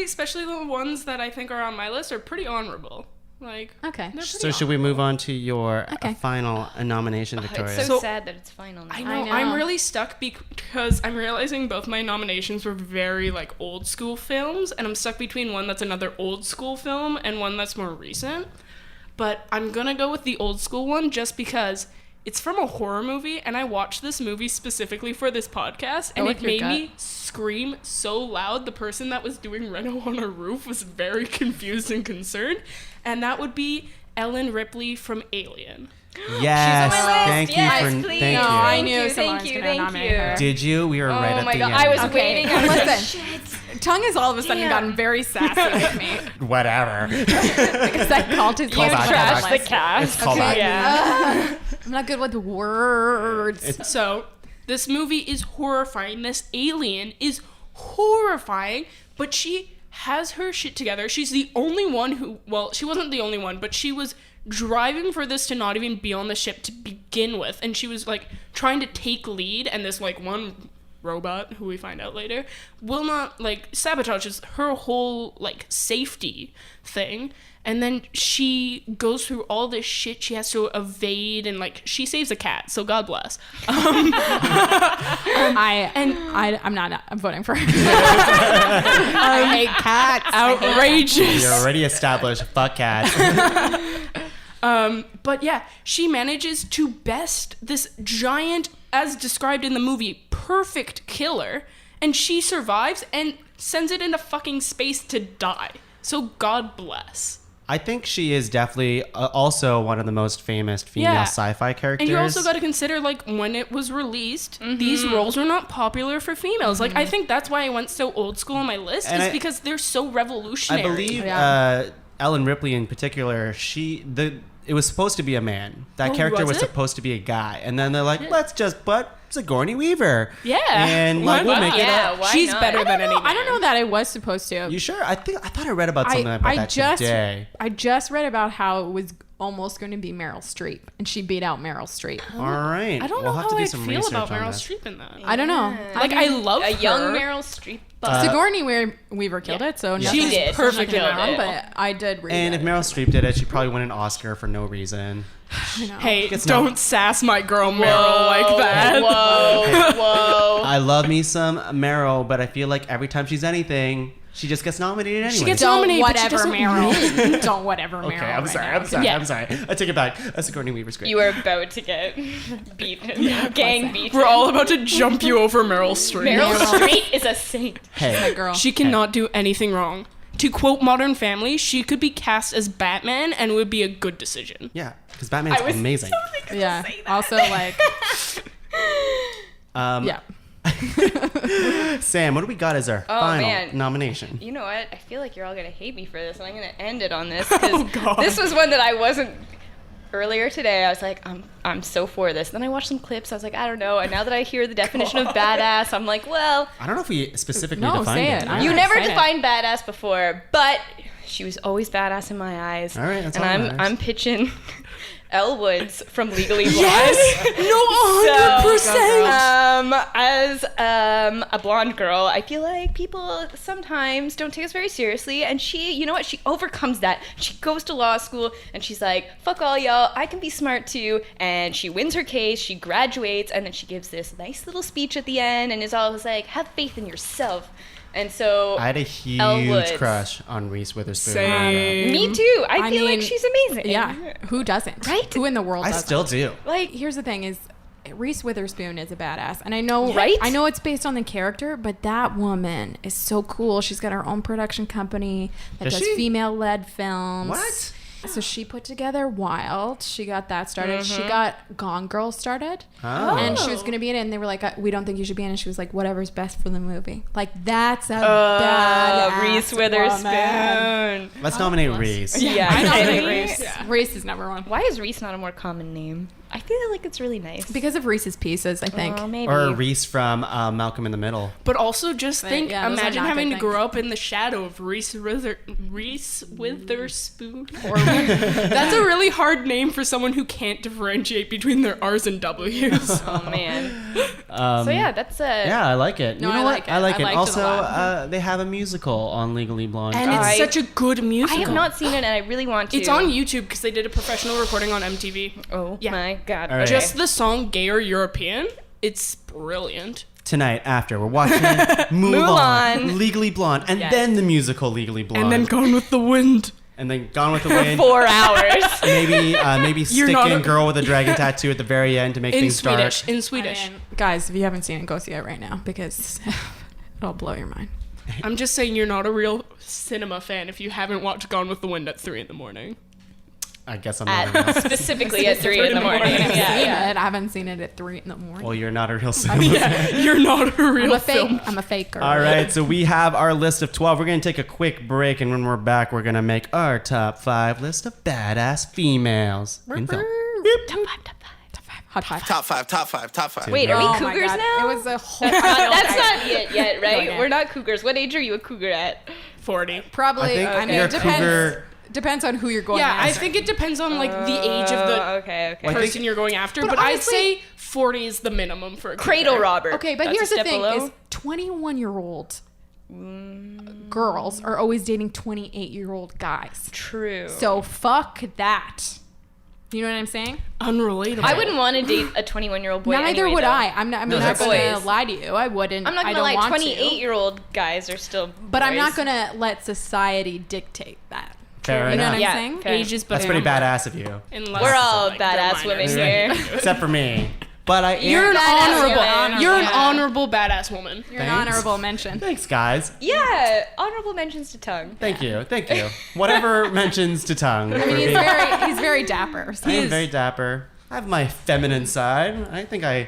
E: Especially the ones that I think are on my list are pretty honorable. Like,
D: Okay.
E: they're pretty
F: So should we move on to your
D: Okay.
F: final nomination, Victoria?
C: It's so
E: So-
C: sad that it's final now.
E: I know.
D: I know.
E: I'm really stuck because I'm realizing both my nominations were very like old school films, and I'm stuck between one that's another old school film and one that's more recent. But I'm gonna go with the old school one just because it's from a horror movie, and I watched this movie specifically for this podcast, and
D: with
E: it
D: your
E: made
D: gut.
E: me scream so loud. The person that was doing Reno on a roof was very confused and concerned, and that would be Ellen Ripley from Alien.
F: Yes,
C: She's on my list.
F: thank
C: Yes,
F: you for
C: please.
F: thank
D: No,
F: you.
D: I
C: Thank
D: knew
C: you,
D: someone
C: thank
D: was
C: you,
D: going to
C: thank
D: nominate
C: you.
D: her.
F: Did you? We were right
C: Oh
F: at
C: my
F: the
C: god,
F: end.
C: I was
D: Okay.
C: waiting. I was like,
D: Listen.
C: shit.
D: Tongue has all of a sudden
C: Damn.
D: gotten very sassy with me.
F: Whatever.
D: Because I called his
F: Call
D: name
F: back,
D: trash
F: call
C: the
F: back.
C: cast.
F: It's called back.
C: Yeah.
D: I'm not good with words.
E: So, this movie is horrifying. This alien is horrifying, but she has her shit together. She's the only one who, well, she wasn't the only one, but she was driving for this to not even be on the ship to begin with. And she was like trying to take lead, and this like one robot, who we find out later, will not like sabotages her whole like safety thing. And then she goes through all this shit she has to evade, and like she saves a cat, so God bless.
D: I'm voting for her.
F: I hate cats.
E: Outrageous.
F: You're already established. Fuck cats.
E: But yeah, she manages to best this giant, as described in the movie, perfect killer, and she survives and sends it into fucking space to die. So God bless.
F: I think she is definitely also one of the most famous female
E: Yeah.
F: sci-fi characters.
E: And you also got to consider, like, when it was released, these roles are not popular for females. Like, I think that's why I went so old school on my list,
F: And
E: is
F: I-
E: because they're so revolutionary.
F: I believe
D: Yeah.
F: Ellen Ripley in particular, it was supposed to be a man. That
E: Oh,
F: character
E: was
F: was
E: it?
F: supposed to be a guy. And then they're like, let's just put Sigourney Weaver.
E: Yeah.
F: And like, we'll
E: Why
F: make
E: not?
F: it
C: Yeah,
F: up.
C: why
E: She's
C: not?
E: better than any man.
D: I don't know that it was supposed to.
F: You sure? I thought I read about something about that today.
D: I just read about how it was almost going to be Meryl Streep, and she beat out Meryl Streep.
F: All right.
E: I don't
F: we'll
E: know
F: have to
E: how
F: do
E: I
F: some
E: feel
F: research
E: about
F: on
E: Meryl
F: this.
E: Streep in that.
D: I don't know.
E: Like, I love
C: a young
E: her.
C: Meryl Streep.
D: Sigourney Weaver killed it, so
C: She
D: nothing's
C: did.
D: perfect
C: She
D: in
C: killed
D: that,
C: it.
D: but I did read
F: And
D: it.
F: if Meryl Streep did it, she'd probably win an Oscar for no reason.
D: I know.
E: Hey,
F: It's
E: don't
F: not-
E: sass my girl Meryl like that.
C: Whoa.
F: I love me some Meryl, but I feel like every time she's anything, she just gets nominated anyway.
E: She gets
D: Don't
E: nominated, but she
D: whatever
E: doesn't
D: Meryl. Don't whatever Meryl.
F: Okay, I'm
D: right
F: sorry.
D: now.
F: I'm sorry.
E: Yeah.
F: I'm sorry. I take it back. Sigourney Weaver's great.
C: You were about to get beaten. Gang beaten.
E: We're all about to jump you over Meryl Streep.
C: Meryl Streep is a saint.
F: hey,
D: That girl.
E: She cannot do anything wrong. To quote Modern Family, she could be cast as Batman and it would be a good decision.
F: yeah, because Batman's
C: I was
F: amazing.
D: Yeah. Also, like, yeah.
F: Sam, what do we got as our
C: Oh,
F: final
C: man.
F: nomination?
C: You know what? I feel like you're all gonna hate me for this, and I'm gonna end it on this because this was one that I wasn't. Earlier today, I was like, I'm so for this. Then I watched some clips. I was like, I don't know. And now that I hear the definition of badass, I'm like, well,
F: I don't know if we specifically
D: No,
F: defined
D: say
F: it.
D: it.
C: you
D: I'm
C: never
D: excited.
C: defined badass before, but she was always badass in my eyes.
F: All right, that's
C: and
F: all that
C: I'm
F: matters.
C: pitching Elle Woods from Legally Blonde.
E: Yes! No, 100%!
C: As a blonde girl, I feel like people sometimes don't take us very seriously, and she, you know what, she overcomes that. She goes to law school, and she's like, fuck all y'all, I can be smart too, and she wins her case, she graduates, and then she gives this nice little speech at the end, and is always like, have faith in yourself. And so,
F: I had a
C: Elle
F: huge
C: Woods.
F: crush on Reese Witherspoon.
E: Same.
C: me too. I
D: I
C: feel like
D: mean,
C: she's amazing.
D: Yeah. Who doesn't?
C: Right?
D: Who in the world
F: I
D: doesn't?
F: still do.
C: Like,
D: Here's the thing is, Reese Witherspoon is a badass, and I know,
C: Right?
D: I know it's based on the character, but that woman is so cool. She's got her own production company that
F: Does
D: does
F: she?
D: female-led films.
F: What?
D: So she put together Wild. She got that started. She got Gone Girl started,
F: Oh.
D: and she was gonna be in it. And they were like, "We don't think you should be in it." She was like, "Whatever's best for the movie." Like that's a badass
C: Reese
D: woman.
C: Witherspoon.
F: Let's nominate Reese.
C: Yeah,
E: I nominate
C: really?
E: Reese.
D: Yeah. Reese is number one
C: Why is Reese not a more common name? I feel like it's really nice.
D: because of Reese's Pieces. I think.
C: Oh, maybe.
F: Or Reese from Malcolm in the Middle.
E: But also just think,
D: yeah, those are
E: imagine
D: not
E: having
D: good
E: to grow
D: things.
E: up in the shadow of Reese Witherspoon. That's a really hard name for someone who can't differentiate between their R's and W's.
C: Oh man. So yeah, that's
F: Yeah, I like it.
D: No,
F: you know
D: I
F: what?
D: like it.
F: I like
D: I
F: it.
D: liked it a
F: Also,
D: lot.
F: they have a musical on Legally Blonde.
E: And it's
C: I-
E: such a good
C: I
E: musical.
C: have not seen it, and I really want to.
E: It's on YouTube because they did a professional recording on MTV.
C: Oh
E: Yeah.
C: my god.
F: All right.
C: Okay.
E: Just the song "Gay or European," it's brilliant.
F: Tonight, after we're watching Mulan,
C: Mulan.
F: Legally Blonde, and
C: Yes.
F: then the musical Legally Blonde,
E: And then Gone with the Wind.
F: and then Gone with the Wind.
C: 4 hours.
F: Maybe stick
E: not
F: in
E: a-
F: Girl with a Dragon Tattoo at the very end to make
E: In
F: things
E: Swedish.
F: dark.
E: In
D: I
E: Swedish.
D: mean, guys, if you haven't seen it, go see it right now because it'll blow your mind.
E: I'm just saying you're not a real cinema fan if you haven't watched Gone with the Wind at 3 in the morning.
F: I guess I'm not.
C: At, specifically at 3 in the morning. Yeah.
D: I haven't seen it at 3 in the morning.
F: Well, you're not a real cinema.
E: Yeah, you're not a real film.
D: I'm a faker.
F: All right, so we have our list of 12. We're going to take a quick break, and when we're back, we're going to make our top 5 list of badass females in film.
C: Top 5, top 5.
D: Hot five.
A: Top five.
C: Wait, are we
D: Oh my
C: cougars
D: God.
C: now?
D: It was a whole.
C: That's not it yet, right?
D: Okay.
C: We're not cougars. What age are you a cougar at?
E: 40.
D: Probably.
F: I think
D: I mean,
F: you're a
D: it depends.
F: cougar.
D: Depends on who you're going.
E: Yeah, I
D: after.
E: think it depends on like the age of the
C: Okay.
F: Like-
E: person you're going after,
D: But
E: but I'd
D: honestly-
E: say 40 is the minimum for a
C: Cradle
E: cougar.
C: robber.
D: Okay, but
C: That's
D: here's
C: a
D: the
C: step
D: thing:
C: below.
D: is 21-year-old girls are always dating 28-year-old guys.
C: True.
D: So fuck that. You know what I'm saying?
E: Unrelatable.
C: I wouldn't want to date a 21-year-old boy.
D: Neither
C: anyway,
D: would
C: though.
D: I. I'm not
C: Those
D: going
C: are
D: to
C: boys.
D: lie to you. I wouldn't.
C: I'm not
D: I
C: gonna
D: don't
C: lie.
D: want to.
C: 28-year-old guys are still.
D: But I'm not
C: boys.
D: going to let society dictate that.
F: Fair
D: You know
F: enough.
D: what I'm
C: Yeah,
D: saying?
C: fair.
E: Ages, but
F: That's pretty badass of you.
E: Unless
C: We're
E: it's,
C: all
E: like, they're
C: badass women
E: minors.
C: here.
F: Except for me. But I am.
E: You're an
C: Badass
E: honorable.
C: woman.
E: You're an
C: Yeah.
E: honorable badass woman.
D: You're an
F: Thanks.
D: honorable mention.
F: Thanks, guys.
C: Yeah, honorable mentions to tongue.
F: Thank you. Thank you. Whatever mentions to tongue.
D: I mean, he's very dapper. So.
F: I am very dapper. I have my feminine side. I think my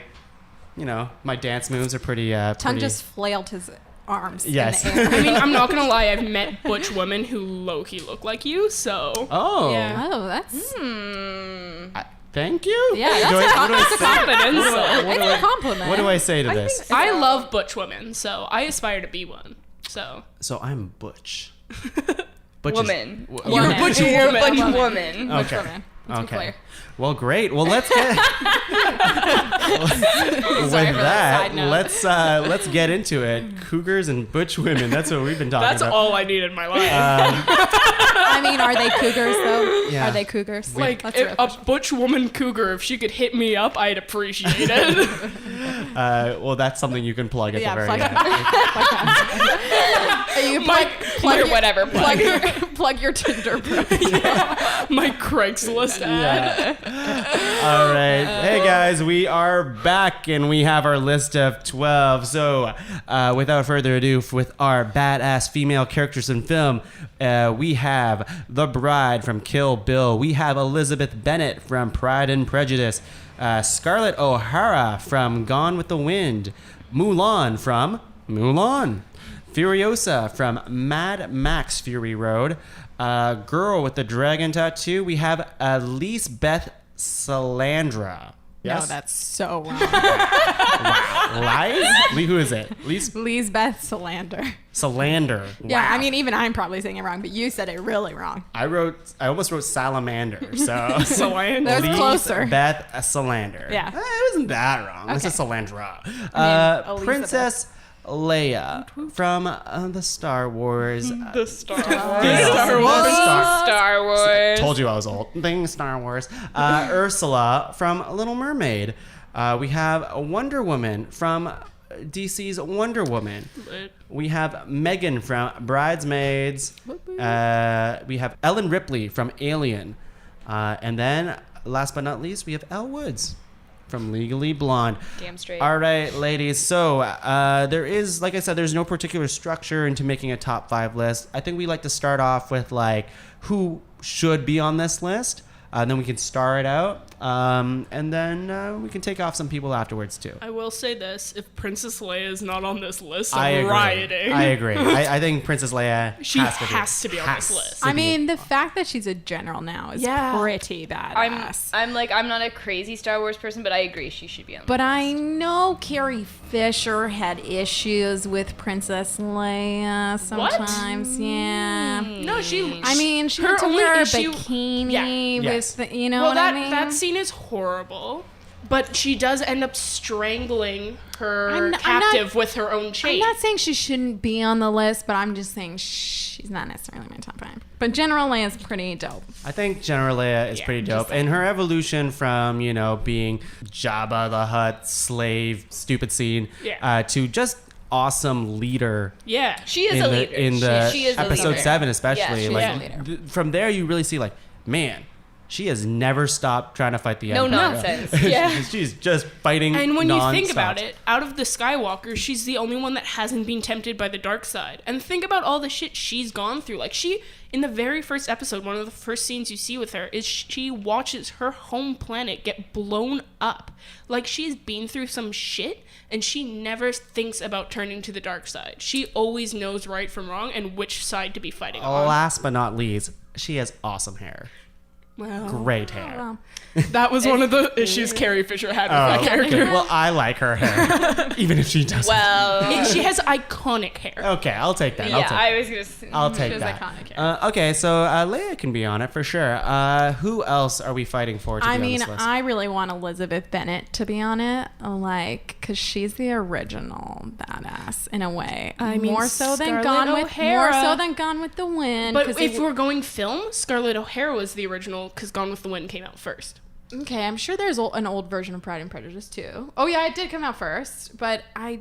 F: dance moves are pretty.
D: Tongue
F: pretty-
D: just flailed his arms.
F: Yes.
D: In the air.
E: I mean, I'm not gonna lie. I've met butch women who low-key look like you, so
F: Oh.
E: Yeah.
D: Oh, that's
F: Thank you.
D: yeah. That's
F: Do I-
D: a
F: what do I say?
E: confidence.
D: It's a compliment.
F: What do I say to this?
E: I love butch women, so I aspire to be one. So
F: So I'm Butch. Butch is-
C: Woman.
F: w-
E: You're a butch
C: You're a
E: woman.
C: butch woman.
F: Okay.
D: woman. Let's be
F: Okay.
D: clear.
F: Well, great. Well, let's get with that.
D: side note.
F: Let's get into it. Cougars and butch women. That's what we've been talking
E: that's
F: about.
E: all I need in my life.
D: I mean, are they cougars though?
F: Yeah.
D: Are they cougars?
E: like
D: That's
E: if
D: real
E: a
D: question.
E: butch woman cougar, if she could hit me up, I'd appreciate it.
F: Well, that's something you can plug at
D: Yeah,
F: the very
D: plug
F: end.
D: You
E: My-
D: plug
C: Or
D: your,
C: whatever.
D: plug your Tinder profile.
E: My Craigslist ad.
F: All right. Hey, guys, we are back and we have our list of 12. So, without further ado, with our badass female characters in film, we have the bride from Kill Bill. We have Elizabeth Bennet from Pride and Prejudice. Scarlett O'Hara from Gone with the Wind. Mulan from Mulan. Furiosa from Mad Max Fury Road. Girl with the Dragon Tattoo. We have Lisbeth Salandra. Yes?
D: No, that's so wrong.
F: Lies? Who is it?
D: Lisbeth Salander.
F: Salander.
D: Yeah,
F: Wow.
D: I mean, even I'm probably saying it wrong, but you said it really wrong.
F: I almost wrote salamander. So
E: Salandra.
D: That was closer.
F: Lisbeth Salander.
D: Yeah.
F: It wasn't that wrong. This
D: Okay.
F: is Salandra.
D: Elizabeth.
F: Princess Leia from the Star Wars.
E: The Star Wars.
F: Star Wars.
C: Star Wars.
F: Told you I was old. Thing Star Wars. Ursula from Little Mermaid. We have Wonder Woman from DC's Wonder Woman. We have Megan from Bridesmaids. We have Ellen Ripley from Alien. And then, last but not least, we have Elle Woods from Legally Blonde.
C: Damn straight.
F: All right, ladies. So there is, like I said, there's no particular structure into making a top 5 list. I think we like to start off with like who should be on this list. Then we can star it out, and then we can take off some people afterwards too.
E: I will say this: if Princess Leia is not on this list,
F: I
E: I'm
F: agree.
E: rioting.
F: I agree. I think Princess Leia
E: She
F: has
E: to be on this list.
F: to
D: I
F: be.
D: mean, the fact that she's a general now is
E: Yeah.
D: pretty badass.
C: I'm not a crazy Star Wars person, but I agree she should be on.
D: But I know Carrie Fisher had issues with Princess Leia sometimes. Yeah.
E: No, she.
D: I mean, she
E: Her
D: had to
E: only
D: wear a
E: issue-
D: bikini
E: Yeah.
F: Yes.
D: with, you know
E: well,
D: what
E: that
D: I mean?
E: that scene is horrible, but she does end up strangling her
D: I'm not-
E: captive with her own chain.
D: I'm not saying she shouldn't be on the list, but I'm just saying she's not necessarily my top 5. But General Leia's pretty dope.
F: I think General Leia is
E: Yeah,
F: pretty
D: just
F: dope, and her evolution from being Jabba the Hutt slave, stupid scene,
E: Yeah.
F: to just awesome leader.
E: Yeah.
C: she is
F: in
C: a
F: the,
C: leader.
F: in the
C: she is a
F: episode
C: leader.
F: 7 especially.
C: Yeah, she
F: like
D: is a leader.
F: from there you really see like, man, she has never stopped trying to fight the
C: No
F: Empire.
C: nonsense.
E: Yeah.
F: She's just fighting.
E: And when you think about
F: nonstop.
E: it, out of the Skywalkers, she's the only one that hasn't been tempted by the dark side. And think about all the shit she's gone through. Like, in the very first episode, one of the first scenes you see with her is she watches her home planet get blown up. Like, she's been through some shit, and she never thinks about turning to the dark side. She always knows right from wrong and which side to be fighting on.
F: Last but not least, she has awesome hair.
E: Well,
F: Great hair.
D: Well,
E: that was one of the issues Carrie Fisher had with that character.
F: okay. Well, I like her hair, even if she doesn't.
C: Well,
E: She has iconic hair.
F: Okay, I'll take that.
C: yeah,
F: I'll take
C: I was gonna say.
F: I'll take
D: was
F: that.
D: iconic hair.
F: Okay, so Leia can be on it for sure. Who else are we fighting for to
D: I
F: be
D: mean,
F: on this list?
D: I really want Elizabeth Bennet to be on it, like, because she's the original badass in a way.
E: I mean,
D: more so than
E: Scarlett
D: Gone with the Wind.
E: But
D: 'cause
E: if we're going film, Scarlett O'Hara was the original because Gone with the Wind came out first.
D: okay, I'm sure there's an old version of Pride and Prejudice too. Oh yeah, it did come out first, but I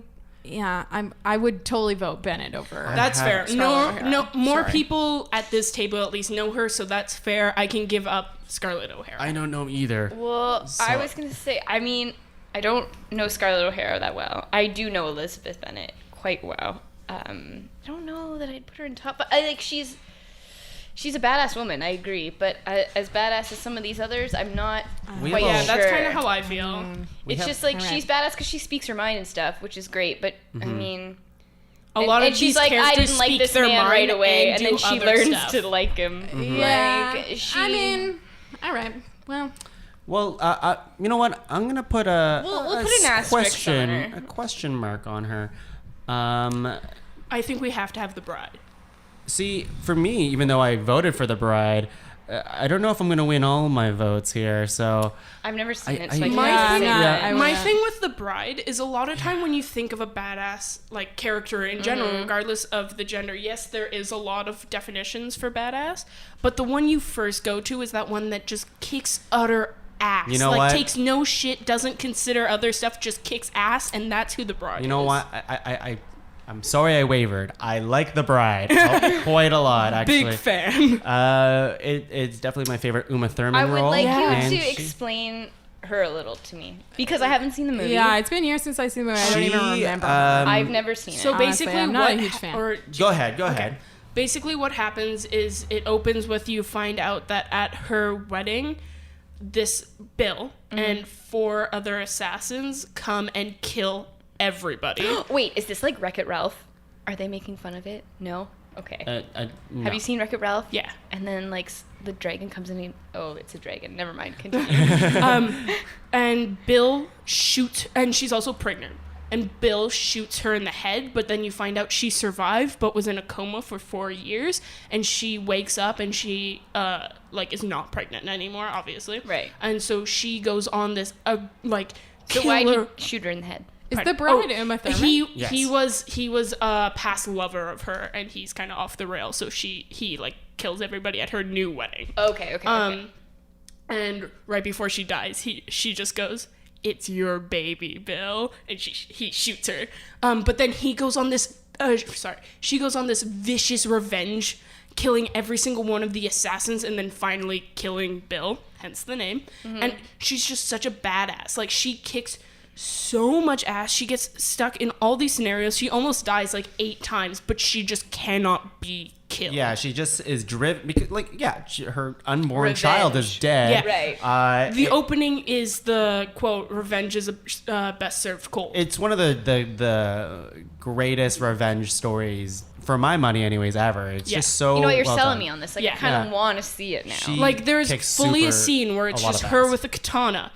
D: would totally vote Bennett over.
E: That's
F: have
E: fair.
D: Scarlett O'Hara.
E: No, more
D: Sorry.
E: people at this table at least know her, so that's fair. I can give up Scarlett O'Hara.
F: I don't know either.
C: Well,
F: So-
C: I was gonna say. I mean, I don't know Scarlett O'Hara that well. I do know Elizabeth Bennet quite well. I don't know that I'd put her in top. But she's a badass woman. I agree, but as badass as some of these others, I'm not
F: We
C: quite
F: have a-
E: yeah, that's
C: sure.
E: kind of how I feel.
C: It's
F: have-
C: just like
D: Alright.
C: she's badass because she speaks her mind and stuff, which is great. But I mean,
E: A lot
C: and
E: of
C: she's
E: these
C: like, I
E: characters
C: didn't like
E: speak
C: this
E: their
C: man right
E: mind
C: away, and
E: do
C: then she
E: other
C: learns
E: stuff.
C: to like him.
D: Yeah,
C: Like, she.
D: I mean, all right. Well,
F: Well, you know what? I'm gonna put
C: We'll put an asterisk on her.
F: a question mark on her.
E: I think we have to have the bride.
F: See, for me, even though I voted for the bride, I don't know if I'm gonna win all my votes here. So
C: I've never seen it, so
F: I-
C: I
E: My
C: can't
E: thing,
C: say.
D: yeah, I
E: my
D: wouldn't.
E: thing with the bride is a lot of time when you think of a badass like character in general, regardless of the gender. Yes, there is a lot of definitions for badass, but the one you first go to is that one that just kicks utter ass.
F: You know
E: like
F: what?
E: takes no shit, doesn't consider other stuff, just kicks ass, and that's who the bride.
F: you know
E: is.
F: what? I'm sorry I wavered. I like the bride quite a lot, actually.
E: Big fan.
F: It's definitely my favorite Uma Thurman
C: I would
F: role.
C: like
F: and
C: you to
F: she-
C: explain her a little to me because I haven't seen the movie.
D: yeah, it's been years since I've seen the movie. I don't even
F: She,
D: remember.
C: I've never seen
E: So
C: it.
D: Honestly,
E: basically,
D: I'm not a
E: what
D: huge fan.
E: or
F: Go ahead.
E: basically what happens is it opens with you find out that at her wedding, this Bill and 4 other assassins come and kill everybody.
C: Wait, is this like Wreck-It Ralph? Are they making fun of it? No. Okay.
F: No.
C: Have you seen Wreck-It Ralph?
E: Yeah.
C: And then the dragon comes in. And it's a dragon. Never mind. Continue.
E: And Bill shoots, and she's also pregnant. And Bill shoots her in the head, but then you find out she survived, but was in a coma for 4 years. And she wakes up, and she is not pregnant anymore, obviously.
C: Right.
E: And so she goes on this
C: So why'd
E: killer.
C: you shoot her in the head?
D: Is the bride Uma Thurman?
F: Yes.
E: He was a past lover of her, and he's kind of off the rails. So he kills everybody at her new wedding.
C: Okay.
E: And right before she dies, she just goes, "It's your baby, Bill," and he shoots her. But then he goes on this. She goes on this vicious revenge, killing every single one of the assassins, and then finally killing Bill. hence the name. And she's just such a badass. Like, she kicks so much ass. She gets stuck in all these scenarios. She almost dies like 8 times, but she just cannot be killed.
F: Yeah, she just is driven because, like, her unborn child is dead.
E: Yeah.
C: Right.
E: The opening is the quote, "Revenge is best served cold."
F: It's one of the greatest revenge stories, for my money anyways, ever. It's just so
C: You know what? You're
F: well
C: selling
F: done.
C: me on this. Like,
E: Yeah.
C: I kind of
F: Yeah.
C: want to see it now.
F: She-
E: Like, there's
F: kicks
E: fully a
F: super-
E: scene where it's
F: a lot
E: just
F: of
E: her
F: ass.
E: with a katana,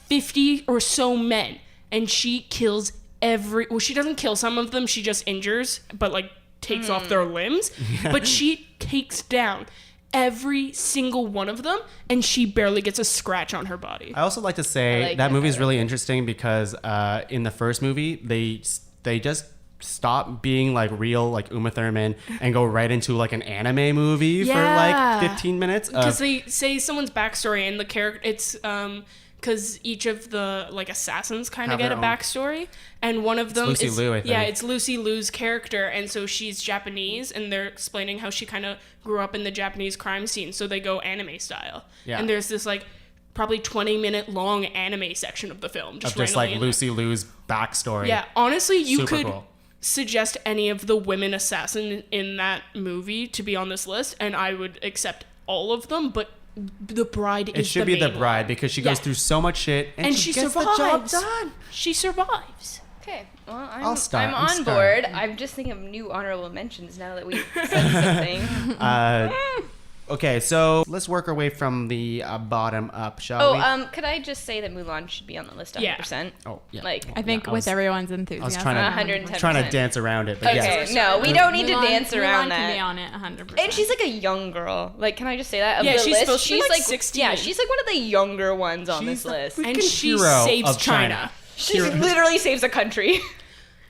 E: 50 or so men, and she kills well, she doesn't kill some of them, she just injures, but, like, takes off their limbs. But she takes down every single one of them, and she barely gets a scratch on her body.
F: I also like to say
C: I like
F: that
C: that
F: movie is
C: better.
F: really interesting because in the first movie, they just stop being like real like Uma Thurman and go right into like an anime movie for
E: Yeah.
F: like 15 minutes.
E: Because they say someone's backstory, and the character, it's because each of the like assassins kind of
F: Have
E: get a
F: their own-
E: backstory, and one of them
F: Lucy
E: is
F: Liu, I think.
E: yeah, it's Lucy Liu's character, and so she's Japanese, and they're explaining how she kind of grew up in the Japanese crime scene, so they go anime style.
F: Yeah.
E: And there's this like probably 20-minute long anime section of the film,
F: of just
E: randomly
F: like
E: in there.
F: Lucy Liu's backstory.
E: Yeah, honestly, you
F: Super
E: could
F: cool.
E: suggest any of the women assassin in that movie to be on this list, and I would accept all of them, but the bride is
F: It should be the
E: main
F: bride
E: one.
F: because she goes
E: Yeah.
F: through so much shit
E: And she
F: gets
E: survives.
F: the job done.
E: She survives.
C: Okay, well,
F: I'll start.
C: I'm
F: I'm
C: on
F: starting.
C: board. I'm just thinking of new honorable mentions now that we said something.
F: Okay, so let's work our way from the bottom up, shall we?
C: Oh, could I just say that Mulan should be on the list 100%?
F: Oh, yeah.
C: Like,
D: I think
F: Yeah,
D: with everyone's
F: I was
D: enthusiasm.
F: trying to
C: 110%.
F: trying to dance around it, but
C: okay,
F: yes.
C: no, we don't need to
D: Mulan-
C: dance around
D: Mulan
C: that.
D: can be on it 100%.
C: And she's like a young girl. Like, can I just say that? Of
E: Yeah,
C: the
E: she's
C: list,
E: supposed to be,
C: she's
E: like, 16.
C: Yeah, she's like one of the younger ones on
F: She's
C: this
F: the
C: list.
F: freaking
E: And she
F: hero
E: saves
F: of China.
C: She literally saves a country.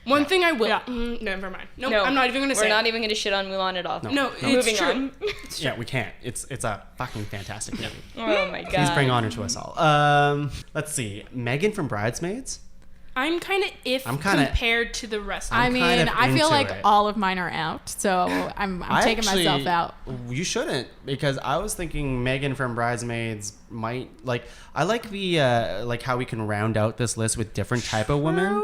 E: One thing I will... never mind. Nope,
C: No,
E: I'm not even going to say
C: We're not
E: it.
C: even going to shit on Mulan at all.
E: No, it's
C: Moving
E: true.
C: on.
F: Yeah, we can't. It's a fucking fantastic movie.
C: Oh my god.
F: Please bring honor to us all. Let's see. Megan from Bridesmaids.
E: I'm kind of
F: I'm kinda-
E: compared to the rest of
D: I
E: them.
D: mean,
F: kind of
D: I feel
F: into
D: like
F: it.
D: all of mine are out, so I'm taking
F: actually-
D: myself out.
F: You shouldn't, because I was thinking Megan from Bridesmaids might like. I like the like how we can round out this list with different type of women.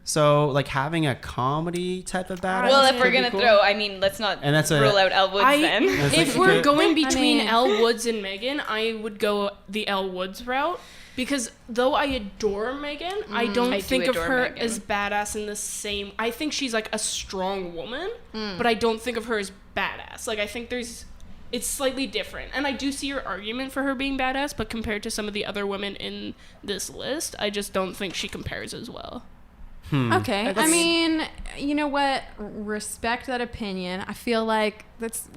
F: So like having a comedy type of badass.
C: Well, if we're
F: could be
C: gonna
F: cool.
C: throw, I mean, let's not
F: And that's a-
C: rule out Elle Woods then.
F: That's
E: If
F: like-
E: we're
F: okay.
E: going
D: I
E: between
D: mean-
E: Elle Woods and Megan, I would go the Elle Woods route. Because though I adore Megan, I don't
C: I do
E: think of
C: adore
E: her
C: Megan.
E: as badass in the same... I think she's like a strong woman, but I don't think of her as badass. Like, I think it's slightly different. And I do see your argument for her being badass, but compared to some of the other women in this list, I just don't think she compares as well.
D: Okay. I
C: That's-
D: mean, you know what? Respect that opinion. I feel like that's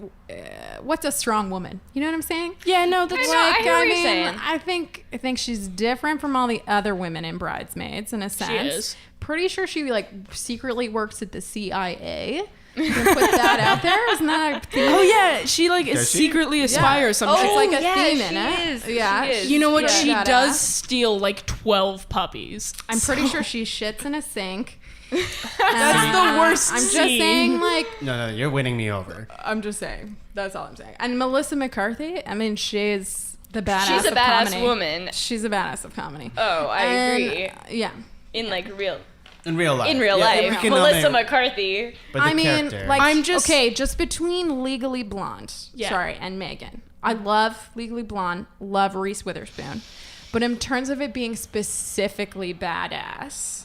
D: what's a strong woman. You know what I'm saying?
E: Yeah, no, that's...
C: I hear what you're saying.
D: I think she's different from all the other women in Bridesmaids in a sense.
E: is.
D: Pretty sure she like secretly works at the CIA. You gonna put that out there? Isn't that a thing?
E: Oh, yeah, she, like,
F: Does she?
E: secretly aspires some
C: Oh,
E: shit.
D: It's like a
C: yeah,
D: theme
C: she
D: in it.
C: is.
D: Yeah.
C: She is.
E: You know what?
D: Yeah.
E: She
D: Badass.
E: does steal, like, 12 puppies.
D: I'm pretty sure she shits in a sink.
E: That's the worst
D: I'm just
E: scene.
D: saying, like,
F: No, you're winning me over.
D: I'm just saying. That's all I'm saying. And Melissa McCarthy, I mean, she's the badass
C: She's a
D: of
C: badass
D: comedy.
C: woman.
D: She's a badass of comedy.
C: Oh, I agree.
D: Yeah.
C: In like real
F: In real life.
C: in real
F: Yeah,
C: life,
F: we can
C: Melissa
F: nominate-
C: McCarthy.
F: But the
D: I mean,
F: character.
D: like,
E: I'm just-
D: okay, just between Legally Blonde, and Megan. I love Legally Blonde, love Reese Witherspoon, but in terms of it being specifically badass,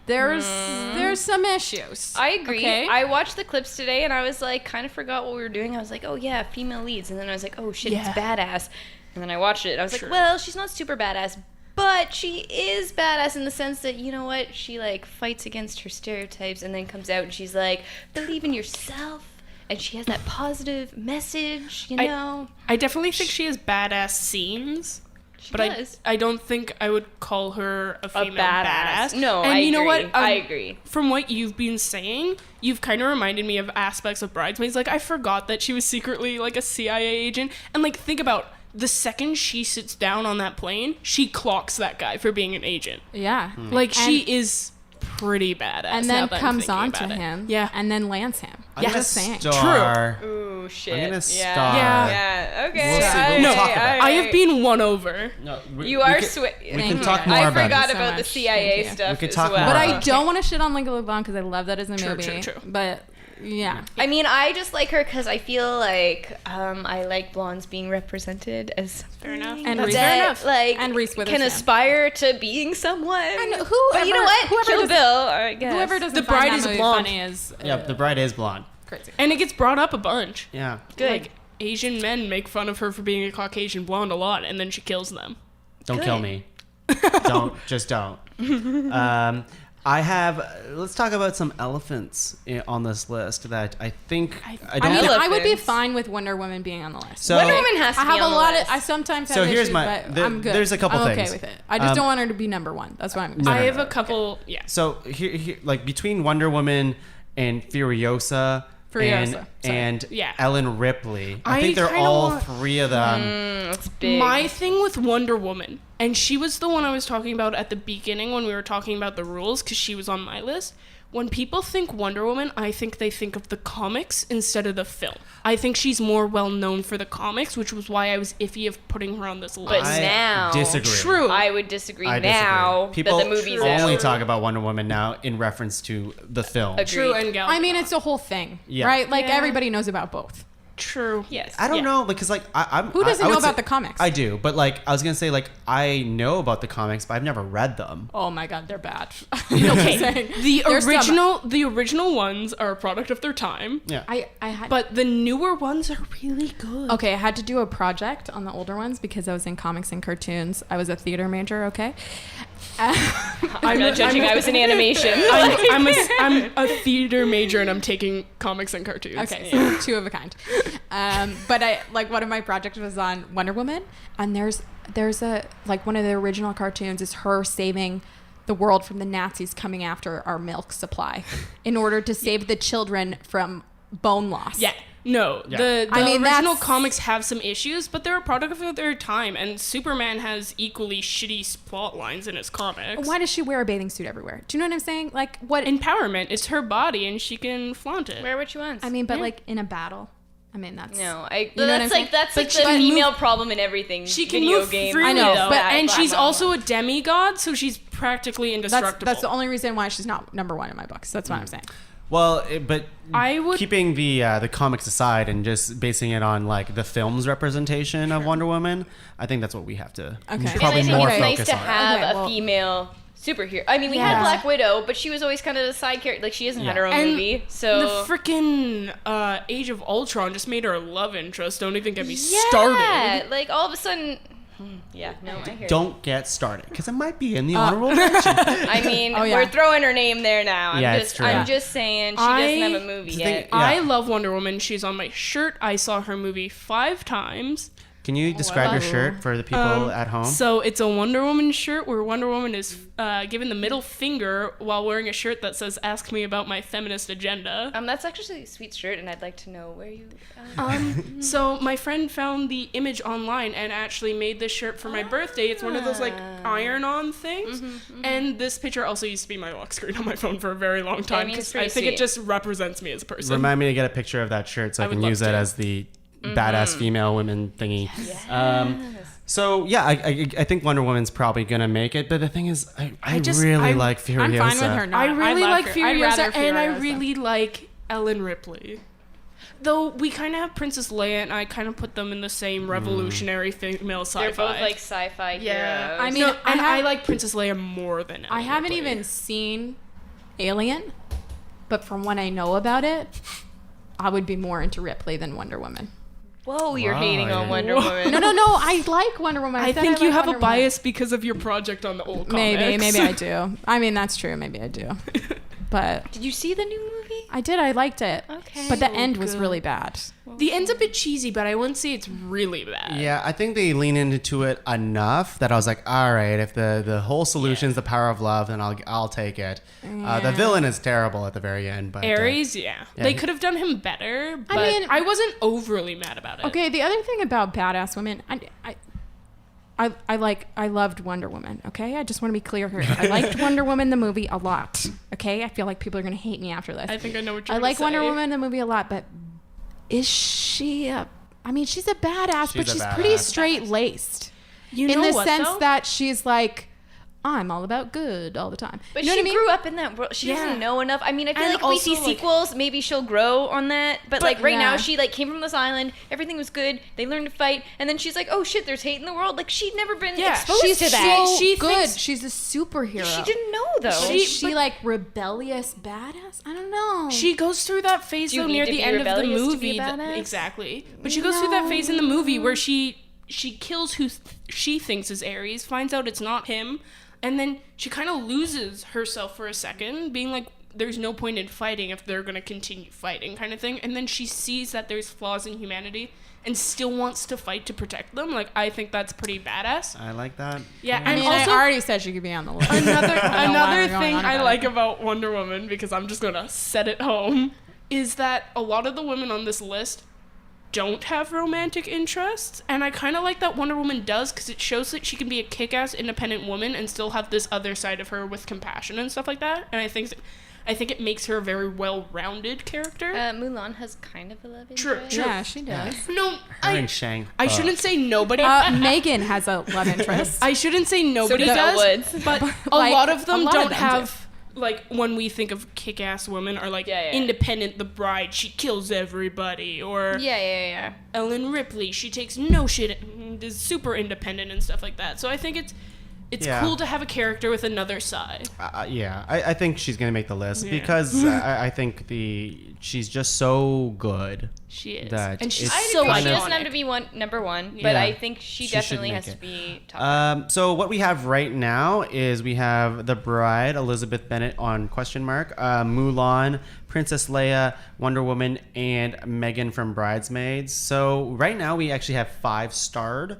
D: there's some issues.
C: I agree.
D: Okay?
C: I watched the clips today and I was like, kind of forgot what we were doing. I was like, oh yeah, female leads, and then I was like, oh shit,
E: Yeah.
C: it's badass. And then I watched it. And I was
E: Sure.
C: like, well, she's not super badass, but she is badass in the sense that, you know what, she like fights against her stereotypes and then comes out and she's like, believe in yourself. And she has that positive message, you know.
E: I definitely think she has badass scenes.
C: She
E: But
C: does.
E: I don't think I would call her a
C: A
E: female
C: badass.
E: badass.
C: No,
E: and
C: I
E: you know
C: agree.
E: what?
C: I agree.
E: From what you've been saying, you've kind of reminded me of aspects of Bridesmaids. Like, I forgot that she was secretly like a CIA agent. And like, think about the second she sits down on that plane, she clocks that guy for being an agent.
D: Yeah.
E: Like, she is pretty badass.
D: and
E: now
D: then
E: that I'm
D: comes
E: thinking
D: on
E: about
D: to
E: it.
D: him.
E: Yeah.
D: And then lands him.
F: I'm gonna
D: Just saying.
F: star.
C: Ooh, shit.
F: I'm gonna
C: Yeah.
F: star.
C: Yeah. Okay.
F: We'll see.
C: all
F: We'll
C: right,
F: talk about
C: all
F: it.
E: I have
C: right.
E: been won over.
F: No,
C: You are
F: we
C: sweet.
F: can
D: you.
F: talk more
C: I
F: about it.
C: forgot
D: So
C: about the
D: much.
C: CIA
D: Thank you.
C: stuff.
F: We could
C: as
F: talk more
C: well.
D: But
F: about
D: I don't want to shit on Legally Blonde because I love that as a movie.
E: True.
D: But yeah.
C: I mean, I just like her because I feel like I like blondes being represented as
E: Fair enough.
D: And
C: that,
D: Reese-
E: Fair enough.
C: like
D: And Reese
C: can
D: Witherspoon.
C: aspire to being someone.
D: And
C: But you know what?
D: whoever
C: Kill
D: does-
C: Bill. I guess.
D: Whoever doesn't
E: The
D: find
E: Bride
D: that
E: is a
D: movie
E: blonde.
D: funny is
F: Yep, the bride is blonde.
D: crazy.
E: And it gets brought up a bunch.
F: Yeah.
C: Good.
E: Like, Asian men make fun of her for being a Caucasian blonde a lot, and then she kills them.
F: Don't
C: Good.
F: kill me. Just don't. I have. Let's talk about some elephants on this list that I think I
D: I
F: don't.
D: mean,
F: think-
D: I would be
C: Elephants.
D: fine with Wonder Woman being on the list.
F: So-
C: Wonder Woman has to
D: I
C: be
D: have
C: on
D: a
C: the
D: lot
C: list.
D: of. I sometimes have
F: So here's
D: issues,
F: my-
D: but
F: there-
D: I'm good.
F: there's a couple
D: I'm okay
F: things.
D: with it. I just don't want her to be number one. That's what I'm.
F: No,
E: I
F: no,
E: have
F: no.
E: a couple, yeah.
F: So here, like between Wonder Woman and Furiosa.
D: Furiosa, sorry.
F: And
E: Yeah.
F: Ellen Ripley. I
E: I
F: think they're
E: kinda
F: all
E: want-
F: three of them.
C: That's big.
E: My thing with Wonder Woman, and she was the one I was talking about at the beginning when we were talking about the rules, because she was on my list. When people think Wonder Woman, I think they think of the comics instead of the film. I think she's more well known for the comics, which was why I was iffy of putting her on this list.
C: But
F: I
C: now,
F: disagree.
E: True.
C: I would disagree
F: I
C: now
F: disagree. People
C: that the movie's
F: only
C: out.
F: talk about Wonder Woman now in reference to the film.
C: Agreed.
E: True and Gal.
D: I mean, it's a whole thing,
F: Yeah.
D: right? Like
E: Yeah.
D: everybody knows about both.
E: True.
C: Yes.
F: I don't
E: Yeah.
F: know because like I'm.
D: Who doesn't
F: I would
D: know about
F: say-
D: the comics?
F: I do, but like I was gonna say like I know about the comics, but I've never read them.
D: Oh my god, they're bad.
E: Okay. The
D: There's some-
E: original ones are a product of their time,
F: Yeah.
D: I had.
E: but the newer ones are really good.
D: Okay, I had to do a project on the older ones because I was in comics and cartoons. I was a theater major, okay?
C: I'm not judging. I was in animation.
E: I'm a theater major and I'm taking comics and cartoons.
D: Okay, so two of a kind. But I like one of my projects was on Wonder Woman, and there's a like one of the original cartoons is her saving the world from the Nazis coming after our milk supply in order to save the children from bone loss.
E: Yeah. No,
F: Yeah.
E: the
D: I mean,
E: original
D: that's-
E: comics have some issues, but they're a product of their time, and Superman has equally shitty plot lines in his comics.
D: Why does she wear a bathing suit everywhere? Do you know what I'm saying? Like what?
E: Empowerment, it's her body, and she can flaunt it.
C: Wear what she wants.
D: I mean, but
E: Yeah.
D: like in a battle. I mean, that's
C: no,
D: You know what I'm
C: that's
D: saying?
C: like that's
E: But
C: like
E: she
C: the
E: can
C: female
E: move-
C: problem in everything.
E: She can
C: video
E: move
C: game.
E: freely,
D: I know,
E: though,
D: but-
E: and
C: blah,
E: she's
C: blah,
E: also
C: blah.
E: a demigod, so she's practically indestructible.
D: that's the only reason why she's not number one in my books. That's what I'm saying.
F: Well, but
E: I would-
F: keeping the comics aside and just basing it on like the film's representation of Wonder Woman. I think that's what we have to
D: Okay.
C: And
F: probably
C: I think
F: more
C: it's nice
F: focus
C: to
F: on.
C: have
D: Okay,
C: a
D: well-
C: female superhero. I mean, we
D: Yeah.
C: had Black Widow, but she was always kind of the side character. Like she hasn't had her own
E: And
C: movie, so
E: the freaking Age of Ultron just made her a love interest. Don't even get me
C: yeah,
E: started.
C: like all of a sudden, yeah, no, I hear.
F: Don't get started because it might be in the honorable mention.
C: I mean,
D: Oh, yeah.
C: we're throwing her name there now.
F: Yeah, it's true.
C: I'm just saying she doesn't have a movie
F: the
C: yet.
F: thing- Yeah.
E: I love Wonder Woman. She's on my shirt. I saw her movie 5 times.
F: Can you describe your shirt for the people at home?
E: So it's a Wonder Woman shirt where Wonder Woman is given the middle finger while wearing a shirt that says "Ask me about my feminist agenda."
C: That's actually a sweet shirt, and I'd like to know where you.
E: So my friend found the image online and actually made this shirt for my birthday. It's one of those like iron-on things, and this picture also used to be my lock screen on my phone for a very long time
C: mean,
E: because
C: it's pretty
E: I think
C: sweet.
E: it just represents me as a person.
F: Remind me to get a picture of that shirt so I
E: I would
F: can
E: love
F: use that
E: to.
F: as the badass female women thingy. So yeah, I think Wonder Woman's probably gonna make it, but the thing is, I really like Furiosa.
D: I'm fine with her. Not.
E: I really
D: love
E: like
D: I'd rather
E: Furiosa, and I
D: Furiosa.
E: really like Ellen Ripley. Though we kind of have Princess Leia, and I kind of put them in the same revolutionary female sci-fi.
C: They're both like sci-fi
E: yeah.
C: heroes.
D: I mean,
E: No, and I
D: have-
E: like Princess Leia more than Ellen
D: I haven't
E: Ripley.
D: even seen Alien, but from what I know about it, I would be more into Ripley than Wonder Woman.
C: Whoa, you're
F: Wow,
C: hating on
F: yeah.
C: Wonder Woman.
D: No, I like Wonder Woman.
E: I
D: said
E: think you
D: like
E: have a
D: Wonder Woman.
E: bias because of your project on the old comics.
D: Maybe I do. I mean, that's true. Maybe I do. But
C: Did you see the new movie?
D: I did. I liked it.
C: Okay.
D: But the
E: So
D: end was
E: good.
D: really bad.
E: The end's a bit cheesy, but I wouldn't say it's really bad.
F: Yeah, I think they lean into it enough that I was like, all right, if the whole solution is the power of love, then I'll take it. The villain is terrible at the very end, but
E: Ares,
F: yeah,
E: they
F: he-
E: could have done him better, but
D: mean-
E: I wasn't overly mad about it.
D: Okay, the other thing about badass women, I loved Wonder Woman, okay? I just want to be clear here. I liked Wonder Woman the movie a lot, okay? I feel like people are going to hate me after this.
E: I think I know what you're
D: I
E: gonna
D: like Wonder
E: say.
D: Woman the movie a lot, but is she I mean, she's a badass, but
F: She's a
D: she's
F: badass.
D: pretty straight-laced.
E: You
D: in
E: know
D: the
E: what,
D: sense
E: though?
D: that she's like, I'm all about good all the time.
C: But
D: you know
C: she
D: what I mean?
C: grew up in that world. She
E: Yeah.
C: doesn't know enough. I mean, I feel
E: And
C: like if we see
E: also, like-
C: sequels, maybe she'll grow on that. But like right now,
D: yeah.
C: she like came from this island. Everything was good. They learned to fight, and then she's like, "Oh shit, there's hate in the world." Like she'd never been
E: Yeah.
C: exposed
D: She's
C: to that.
D: so
E: She
D: good.
E: thinks-
D: She's a superhero.
C: She didn't know though.
D: Is she
E: but-
D: like rebellious badass? I don't know.
E: She goes through that phase
C: Do you
E: though
C: need
E: near
C: to
E: the
C: be
E: end of the
C: rebellious to be
E: movie.
C: a badass?
E: Exactly. But she goes through that phase in the movie where she kills who she thinks is Ares, finds out it's not him, and then she kind of loses herself for a second, being like, there's no point in fighting if they're going to continue fighting kind of thing. And then she sees that there's flaws in humanity and still wants to fight to protect them. Like, I think that's pretty badass.
F: I like that.
E: Yeah,
D: I
E: and
D: mean,
E: also
D: I already said she could be on the list.
E: another
D: I don't know why we're going
E: thing
D: on
E: I
D: about
E: like
D: it.
E: about Wonder Woman, because I'm just gonna set it home, is that a lot of the women on this list don't have romantic interests, and I kind of like that Wonder Woman does, because it shows that she can be a kick-ass independent woman and still have this other side of her with compassion and stuff like that. And I think it makes her a very well-rounded character.
C: Mulan has kind of a love
E: True,
C: interest.
E: true.
D: Yeah, she does.
E: No,
F: Her
E: I
F: and Shang.
E: I shouldn't say nobody.
D: Megan has a love interest.
E: I shouldn't say nobody
C: does Elle
E: does,
C: Woods.
E: but a
D: Like,
E: lot of them
D: a lot of
E: don't
D: them
E: have, like, when we think of kick-ass women, are like,
C: Yeah.
E: independent, the bride, she kills everybody, or
C: Yeah.
E: Ellen Ripley, she takes no shit, is super independent and stuff like that. So I think it's
F: Yeah.
E: cool to have a character with another side.
F: Yeah, I think she's gonna make the list
E: Yeah.
F: because I think she's just so good.
E: She is,
F: That
E: and she's
F: it's
C: I
E: so
C: agree. She
F: kind of-
C: doesn't have to be number one, but
F: Yeah.
C: I think she
F: She should
C: definitely
F: make
C: has
F: it.
C: to be top.
F: So what we have right now is we have the bride Elizabeth Bennet on question mark, Mulan, Princess Leia, Wonder Woman, and Megan from Bridesmaids. So right now we actually have 5 starred,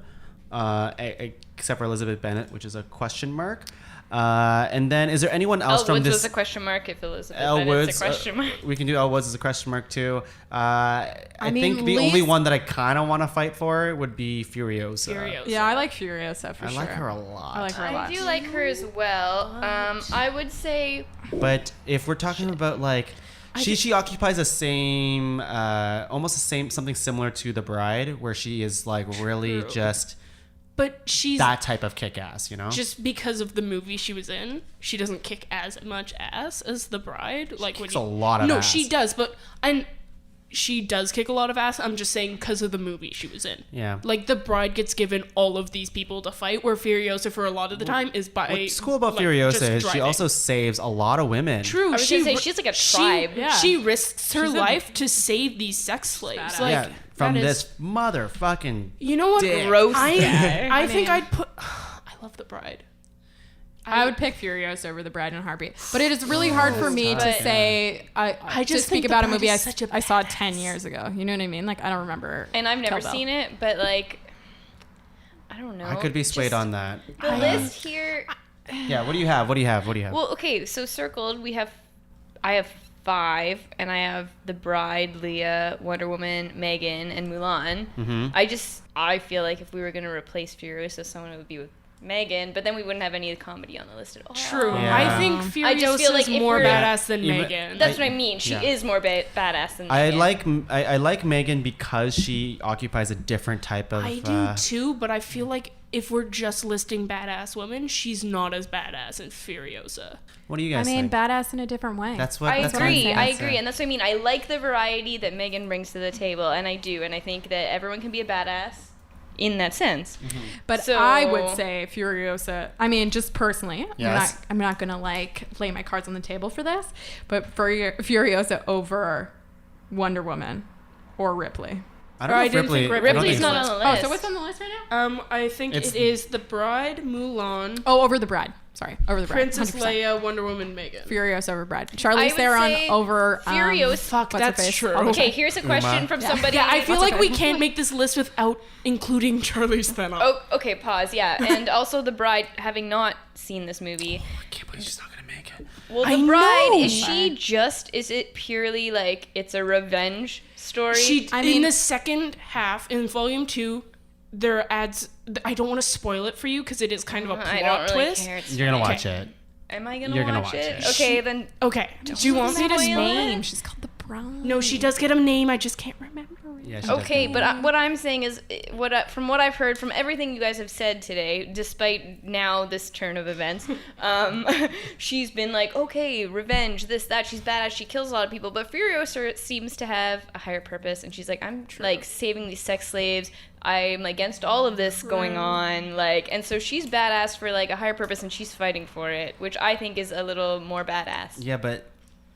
F: except for Elizabeth Bennet, which is a question mark. And then is there anyone else
C: Elle
F: from
C: Woods
F: this?
C: was a question mark if Elizabeth
F: Elle
C: Bennet's
F: Woods,
C: a question mark.
F: we can do Elle Woods as a question mark too. I
D: mean,
F: think the only one that I kind of want to fight for would be Furiosa.
E: Furiosa.
D: Yeah, I like Furiosa for
F: I
D: sure.
F: like her a lot.
D: I like her a
C: I
D: lot.
C: do like her as well. I would say
F: But if we're talking about like, she occupies the same, almost the same, something similar to the bride, where she is like really
E: True.
F: just
E: But she's
F: that type of kick ass, you know?
E: just because of the movie she was in, she doesn't kick as much ass as the bride. Like
F: kicks
E: when
F: a lot of
E: no,
F: ass.
E: she does, but she does kick a lot of ass. I'm just saying because of the movie she was in.
F: Yeah.
E: Like the bride gets given all of these people to fight, where Furiosa for a lot of the time is by.
F: What's cool about
E: like,
F: Furiosa
E: just
F: is she
E: driving.
F: also saves a lot of women.
E: True.
C: I was gonna say, she's like a tribe.
D: Yeah.
E: She risks her
D: She's a-
E: life to save these sex slaves.
D: badass.
E: Like,
F: Yeah, from
E: that is-
F: this motherfucking.
E: You know what?
F: dick.
C: Gross
E: I
C: guy.
E: I think I'd put. I love the bride.
D: I would pick Furiosa over the bride in a heartbeat. But it is really hard for me to
C: But-
D: say
E: I
D: to
E: just
D: speak
E: think
D: about
E: the
D: a movie
E: bride is such a
D: I saw
E: badass.
D: 10 years ago. You know what I mean? Like I don't remember.
C: And I've never
D: Kill Bill.
C: seen it, but like, I don't know.
F: I could be swayed
C: Just
F: on that.
C: The list here.
F: Yeah, what do you have? What do you have? What do you have?
C: Well, okay, so circled, I have 5, and I have the bride, Leah, Wonder Woman, Megan, and Mulan. I feel like if we were gonna replace Furiosa, someone it would be with Megan, but then we wouldn't have any of the comedy on the list at all.
E: True.
F: Yeah.
E: I think Furiosa
C: I just feel like
E: is
C: if
E: more
C: we're-
E: badass than
F: Even-
E: Megan.
C: That's what I mean. She
F: yeah.
C: is more badass than
F: I
C: Megan.
F: like Megan because she occupies a different type of.
E: I do too, but I feel like if we're just listing badass women, she's not as badass as Furiosa.
F: What do you
D: I
F: guys
D: mean,
F: think?
D: badass in a different way.
F: That's what.
C: I
F: that's what I'm
C: agree.
F: saying.
C: I agree, and that's what I mean. I like the variety that Megan brings to the table, and I do, and I think that everyone can be a badass in that sense.
D: But
C: So-
D: I would say Furiosa. I mean, just personally,
F: Yes.
D: I'm not gonna like lay my cards on the table for this, but Furiosa over Wonder Woman or Ripley.
F: I don't know
E: I
F: if
E: didn't think
F: Ripley. I don't
C: Ripley's
F: think
C: not
F: so.
C: on the list.
D: Oh, so what's on the list right now?
E: I think
F: It's-
E: it is the bride, Mulan,
D: Oh, over the bride. Sorry, over the bride.
E: Princess
D: 100%.
E: Leia, Wonder Woman, Megan.
D: Furiosa over bride.
C: I
D: Charlize
C: would
D: Theron
C: say
D: over
C: Furious-
E: Fuck,
D: what's her
E: that's
D: face?
E: true.
D: All the
C: Okay,
D: time.
C: here's a question
F: Uma.
C: from
D: Yeah.
C: somebody.
E: Yeah, I feel
D: What's
E: like
D: her
E: we
D: face?
E: can't make this list without including Charlize Theron.
C: Oh, okay, pause. Yeah, and also the bride, having not seen this movie.
F: I can't believe she's not gonna make it.
C: Well,
E: I
C: the bride
E: know.
C: is it purely like it's a revenge story?
E: I mean,
D: mean-
E: in the second half, in volume 2, there adds. I don't want to spoil it for you because it is kind of a
C: I
E: plot
C: don't really
E: twist.
C: care. It's
F: You're gonna
C: fine.
F: watch it.
C: Am I gonna
F: You're gonna
C: watch
F: watch
C: it?
F: it.
C: Okay, then.
E: Okay. Do you want me to
C: spoil it?
D: name. She's called the Bride.
E: No, she does get a name. I just can't remember it.
F: Yeah, she does
C: Okay,
F: get
C: but what I'm saying is, from what I've heard, from everything you guys have said today, despite now this turn of events, she's been like, okay, revenge, this, that, she's badass, she kills a lot of people, but Furiosa seems to have a higher purpose, and she's like, I'm like saving these sex slaves, I'm against all of this going on, like, and so she's badass for like a higher purpose, and she's fighting for it, which I think is a little more badass.
F: Yeah, but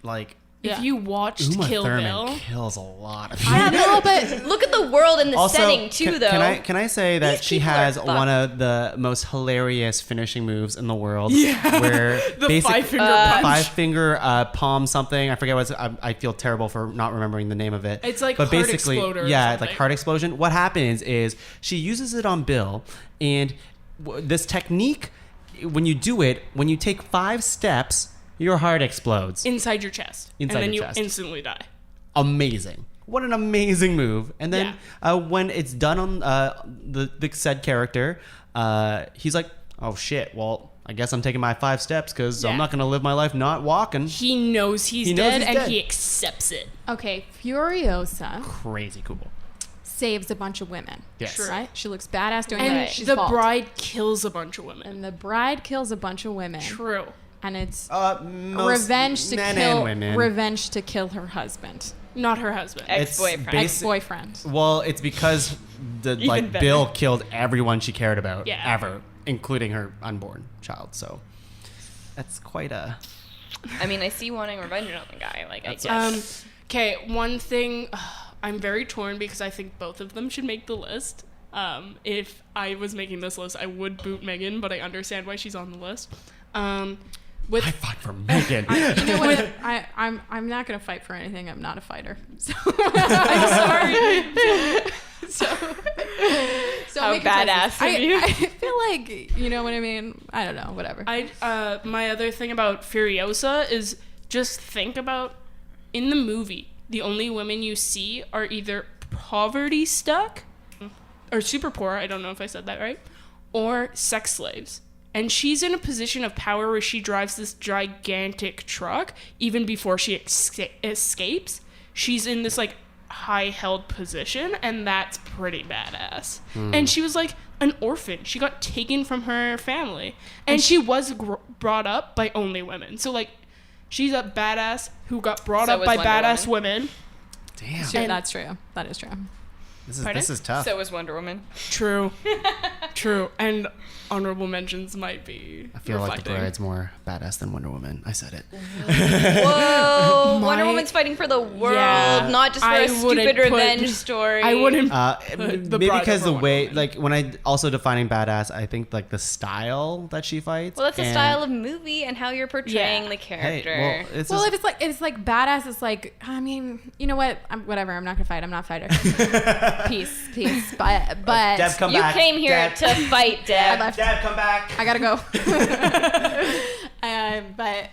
F: like
E: If you watched
F: Uma
E: Kill
F: Thurman
E: Bill,
F: kills a lot of people.
D: I know, but
C: Look at the world and the
F: Also,
C: setting too, though.
F: Can I say that
C: These
F: she
C: people
F: has
C: are
F: one
C: fucked.
F: of the most hilarious finishing moves in the world? Where
E: the five-finger punch.
F: five finger palm something. I forget what it's, I feel terrible for not remembering the name of it.
E: It's like
F: but
E: heart
F: basically,
E: exploder or
F: yeah, it's
E: something.
F: like heart explosion. What happens is she uses it on Bill, and this technique, when you do it, when you take 5 steps, your heart explodes.
E: inside your chest,
F: Inside
E: and then
F: your
E: you
F: chest.
E: instantly die.
F: Amazing. What an amazing move. And then when it's done on the said character, he's like, oh shit, well, I guess I'm taking my 5 steps because
E: Yeah.
F: I'm not going to live my life not walking.
E: He knows he's
F: He knows
E: dead,
F: he's
E: and
F: dead.
E: he accepts it.
D: okay, Furiosa
F: Crazy cool.
D: saves a bunch of women.
F: Yes. True.
D: Right? She looks badass doing
E: And
D: that. She's
E: the
D: bald.
E: bride kills a bunch of women.
D: And the bride kills a bunch of women.
E: True.
D: And it's
F: Most
D: revenge to
F: men
D: kill
F: and women.
D: revenge to kill her husband.
E: Not her husband.
F: It's
C: Ex-boyfriend.
F: basi-
D: Ex-boyfriend.
F: Well, it's because
C: better.
F: Bill killed everyone she cared about
E: Yeah.
F: ever, including her unborn child. So that's quite a.
C: I mean, I see wanting revenge on the guy, like, I guess.
E: Okay, one thing, I'm very torn because I think both of them should make the list. If I was making this list, I would boot Megan, but I understand why she's on the list. With
F: I fought for Megan.
D: You know what? I'm not gonna fight for anything. I'm not a fighter. So
E: I'm sorry.
D: so
C: How
D: make your choices.
C: badass of you.
D: I feel like you know what I mean. I don't know. Whatever.
E: My other thing about Furiosa is just think about in the movie, the only women you see are either poverty stuck or super poor. I don't know if I said that right, or sex slaves. And she's in a position of power where she drives this gigantic truck even before she escapes. She's in this like high-held position, and that's pretty badass. And she was like an orphan. She got taken from her family, and she was brought up by only women. So like, she's a badass who got brought
C: So
E: up
C: was
E: by
C: Wonder
E: badass
C: Woman.
E: women.
F: Damn.
D: Sure,
E: and-
D: that's true. That is true.
F: This is tough.
C: So was Wonder Woman.
E: True, true. And honorable mentions might be.
F: I feel like the
E: reflecting.
F: bride's more badass than Wonder Woman. I said it.
C: Whoa! Wonder
E: My-
C: Woman's fighting for the world,
E: Yeah,
C: not just for
E: I
C: a
E: wouldn't
C: stupid
E: put-
C: revenge story.
E: I wouldn't.
F: Maybe
E: bride
F: because
E: over
F: the
E: Wonder
F: way,
E: Woman.
F: like, when I also defining badass, I think like the style that she fights.
C: Well, that's the
F: and-
C: style of movie and how you're portraying
E: Yeah.
C: the
F: Hey,
C: character.
F: well, it's
D: Well,
F: just,
D: if it's like badass, it's like I mean, you know what? Whatever. I'm not gonna fight. I'm not a fighter. Peace. But
F: Deb, come
C: you
F: back.
C: came here
F: Deb.
C: to fight,
D: I
C: Deb.
D: left.
F: Deb, come back.
D: I gotta go. But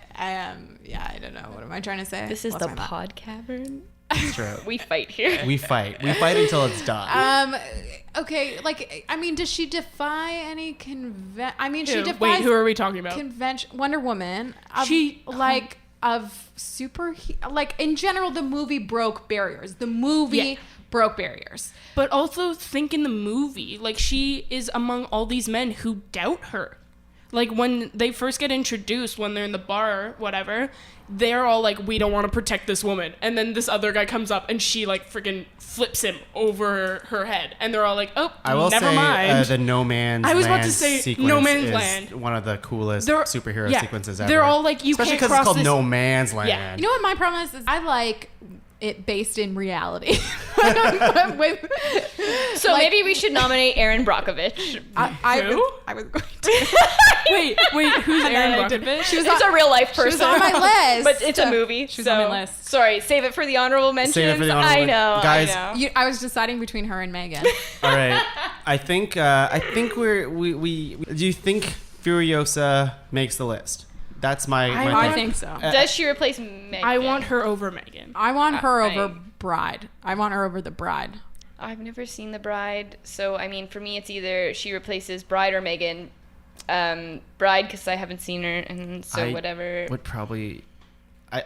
D: yeah, I don't know. What am I trying to say?
C: This is
D: Lost
C: the
D: my thought.
C: pod cavern.
F: It's true.
C: We fight here.
F: We fight. We fight until it's done.
D: Okay. Like, I mean, does she defy any I mean, she
E: Who?
D: defies.
E: Wait, who are we talking about?
D: Convention. Wonder Woman.
E: She-
D: of super. Like in general, the movie broke barriers. The movie
E: Yeah.
D: broke barriers.
E: But also think in the movie, like she is among all these men who doubt her. Like when they first get introduced, when they're in the bar, whatever, they're all like, "We don't want to protect this woman," and then this other guy comes up and she like freaking flips him over her head, and they're all like, "Oh,
F: I will
E: never
F: say
E: mind."
F: the No Man's
E: I was about
F: Land
E: to say
F: sequence
E: No Man's
F: is
E: Land.
F: one of the coolest
E: They're-
F: superhero
E: yeah,
F: sequences ever.
E: they're all like, "You
F: especially
E: can't
F: because
E: cross
F: it's called
E: this."
F: No Man's Land.
E: Yeah.
D: You know what my problem is I like it based in reality.
C: So
D: Like-
C: maybe we should nominate Aaron Brockovich.
E: Who?
D: I was going to.
E: wait, who's Aaron
D: I did-
E: Brockovich?
D: She was
C: It's
D: on,
C: a real life person.
D: she was on my list.
C: But it's a movie.
D: She was
C: so,
D: on my list.
C: Sorry, save it for the honorable mentions.
F: Save it for the honorable
C: I know,
F: guys.
C: I know.
D: I was deciding between her and Megan.
F: All right. I think we do you think Furiosa makes the list? That's my
D: I
F: thing.
D: think so.
C: Does she replace Megan?
E: I want her over Megan.
D: I want her over
C: Right.
D: Bride. I want her over the Bride.
C: I've never seen The Bride, so I mean, for me, it's either she replaces Bride or Megan. Bride, because I haven't seen her, and so whatever.
F: Would probably.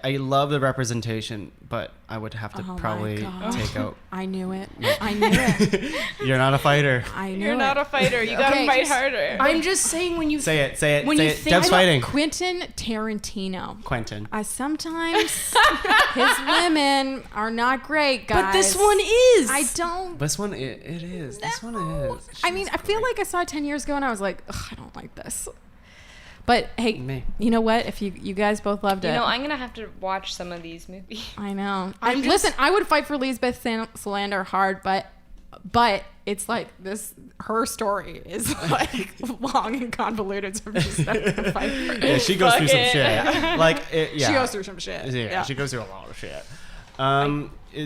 F: I love the representation, but I would have to
D: Oh my
F: probably
D: God.
F: take out.
D: I knew it. I knew it.
F: You're not a fighter.
D: I knew
C: You're
D: it.
C: not a fighter. You gotta
D: Okay,
C: fight
D: just-
C: harder.
E: I'm just saying when you
F: Say it.
E: When
F: Say
E: you
F: it.
E: think
F: Deb's
E: about
F: fighting.
D: Quentin Tarantino.
F: Quentin.
D: I sometimes his women are not great, guys.
E: But this one is.
D: I don't.
F: This one, it is. This one is.
D: I mean, I feel like I saw it 10 years ago and I was like, ugh, I don't like this. But hey,
F: Me.
D: you know what? If you guys both loved it,
C: You know, I'm gonna have to watch some of these movies.
D: I know.
E: I'm just-
D: Listen, I would fight for Lisbeth Salander hard, but it's like this. Her story is like long and convoluted, so I'm just not gonna fight for it.
F: Yeah, she goes through
C: Fuck
F: some
C: it.
F: shit. Like, yeah.
D: She goes through some shit.
F: Yeah, she goes through a lot of shit.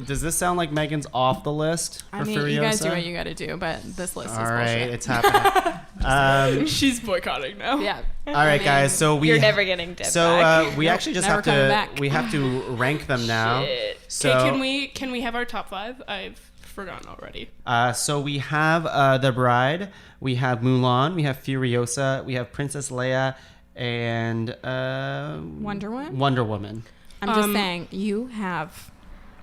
F: Does this sound like Megan's off the list for
D: I mean,
F: Furiosa?
D: you guys do what you got to do, but this list is
F: All right,
D: bullshit.
F: it's happening.
E: She's boycotting now.
D: Yeah.
F: All right, guys. So we
C: You're never getting Deb
F: So
C: back.
F: we
D: Nope,
F: actually just
D: never
F: have
D: coming
F: to
D: back.
F: we have to rank them now.
C: Shit.
F: So
E: Okay, can we have our top 5? I've forgotten already.
F: so we have The Bride, we have Mulan, we have Furiosa, we have Princess Leia, and
D: Wonder Woman?
F: Wonder Woman.
D: I'm just saying, you have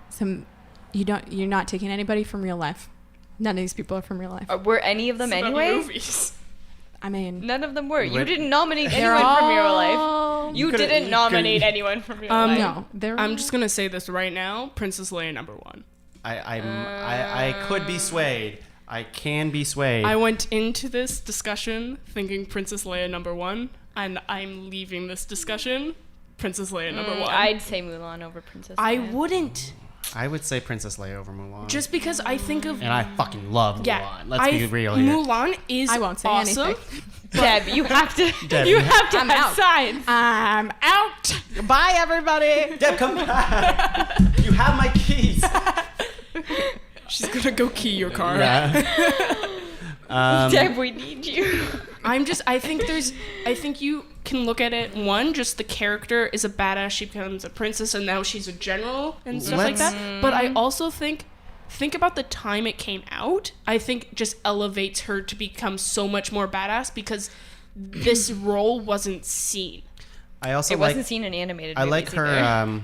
D: some. You're not taking anybody from real life. None of these people are from real life.
C: Were any of them
E: It's about
C: anyway?
E: movies.
D: I mean,
C: None of them were. You
F: What?
C: didn't nominate
D: they're
C: anyone from real
D: all-
C: life. You
F: could've-
C: didn't
F: you
C: nominate
F: could've-
C: anyone from real life.
D: No, they're.
E: I'm just gonna say this right now. Princess Leia #1.
F: I could be swayed. I can be swayed.
E: I went into this discussion thinking Princess Leia #1, and I'm leaving this discussion Princess Leia #1.
C: I'd say Mulan over Princess
E: I
C: Leia.
E: wouldn't,
F: I would say Princess Leia over Mulan.
E: just because I think of
F: and I fucking love
E: yeah.
F: Mulan. Let's be real here.
E: Mulan is
D: I won't say
E: awesome.
D: anything.
C: Deb, you have to.
F: Deb,
C: you
F: you-
C: have to
D: I'm
C: have
D: out.
C: signs.
D: I'm out. Bye, everybody.
F: Deb, come back. You have my keys.
E: She's gonna go key your car.
F: Yeah.
C: Deb, we need you.
E: I think you can look at it, one, just the character is a badass, she becomes a princess and now she's a general and stuff like
F: Let's-
E: that. But I also think about the time it came out. I think just elevates her to become so much more badass because this role wasn't seen.
F: I also
C: It
F: like.
C: wasn't seen in animated
F: I
C: movies
F: like her.
C: either.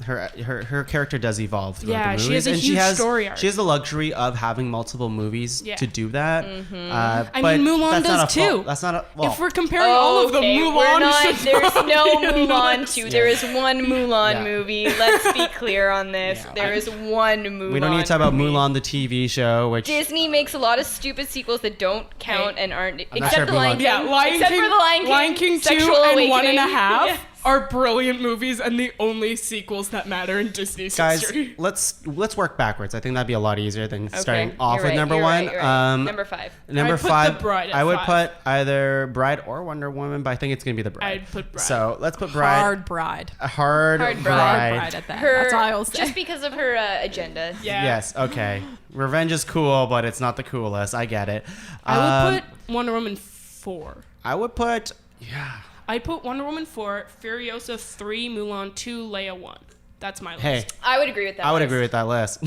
F: Her character does evolve throughout
E: Yeah,
F: the movies,
E: she has a
F: and
E: huge story arc.
F: She has the luxury of having multiple movies
E: Yeah.
F: to do that.
E: I
F: but
E: mean, Mulan
F: that's not
E: does
F: a fault.
E: too.
F: That's not a. Well,
E: If we're comparing all of them,
C: Okay,
E: Mulan
C: we're not,
E: should
C: there's
E: probably
C: no
E: be
C: Mulan
E: number
C: 2. There is one Mulan
F: Yeah.
C: movie. Let's be clear on this.
F: Yeah,
C: There is one Mulan.
F: we don't need to talk about
C: movie.
F: Mulan the TV show, which
C: Disney makes a lot of stupid sequels that don't count
E: Hey.
C: and aren't
F: not
C: except
F: sure
C: the
F: Mulan-
C: Lion King.
E: Yeah, Lion
C: except
E: King,
C: for the Lion King,
E: 2
C: Sexual
E: and
C: Awakening.
E: 1.5
C: Yes.
E: are brilliant movies and the only sequels that matter in Disney's
F: guys,
E: history.
F: let's work backwards. I think that'd be a lot easier than starting
C: Okay,
F: off
C: you're
F: with
C: right,
F: number
C: you're
F: one.
C: right, you're right. Number 5.
F: Number
E: I'd put
F: five.
E: The Bride at
F: I would
E: 5.
F: put either Bride or Wonder Woman, but I think it's gonna be the Bride.
E: I'd put Bride.
F: So let's put Bride.
D: Hard bride.
F: Hard
C: Hard
F: Bride.
D: Bride at that.
C: Her,
D: That's all I will say.
C: just because of her agenda.
E: Yeah.
F: Yes. Okay. Revenge is cool, but it's not the coolest. I get it.
E: I would put Wonder Woman 4.
F: I would put. Yeah.
E: I'd put Wonder Woman 4, Furiosa 3, Mulan 2, Leia 1. That's my list.
F: Hey,
C: I would agree with that.
F: I would
C: list.
F: agree with that list.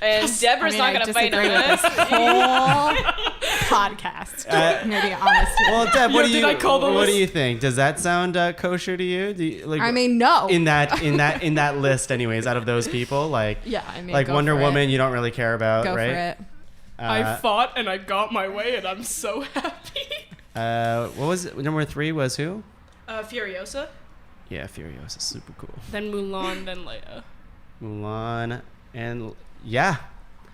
C: And Deborah's not
D: I
C: going to fight on
D: disagree with
C: this.
D: this whole podcast. I'm gonna be honest.
F: Well, Deb, what
E: Yo,
F: do
E: did
F: you
E: I call the
F: what do
E: list?
F: you think? Does that sound kosher to you? Do you like,
D: I mean, no.
F: in that list, anyways, out of those people, like
D: Yeah, I mean,
F: like
D: go
F: Wonder
D: for
F: Woman,
D: it.
F: you don't really care about,
D: Go
F: right?
D: for it.
E: I fought and I got my way and I'm so happy.
F: What was it? Number 3 was who?
E: Furiosa,
F: Yeah, Furiosa, super cool.
E: then Mulan, then Leia.
F: Mulan and yeah.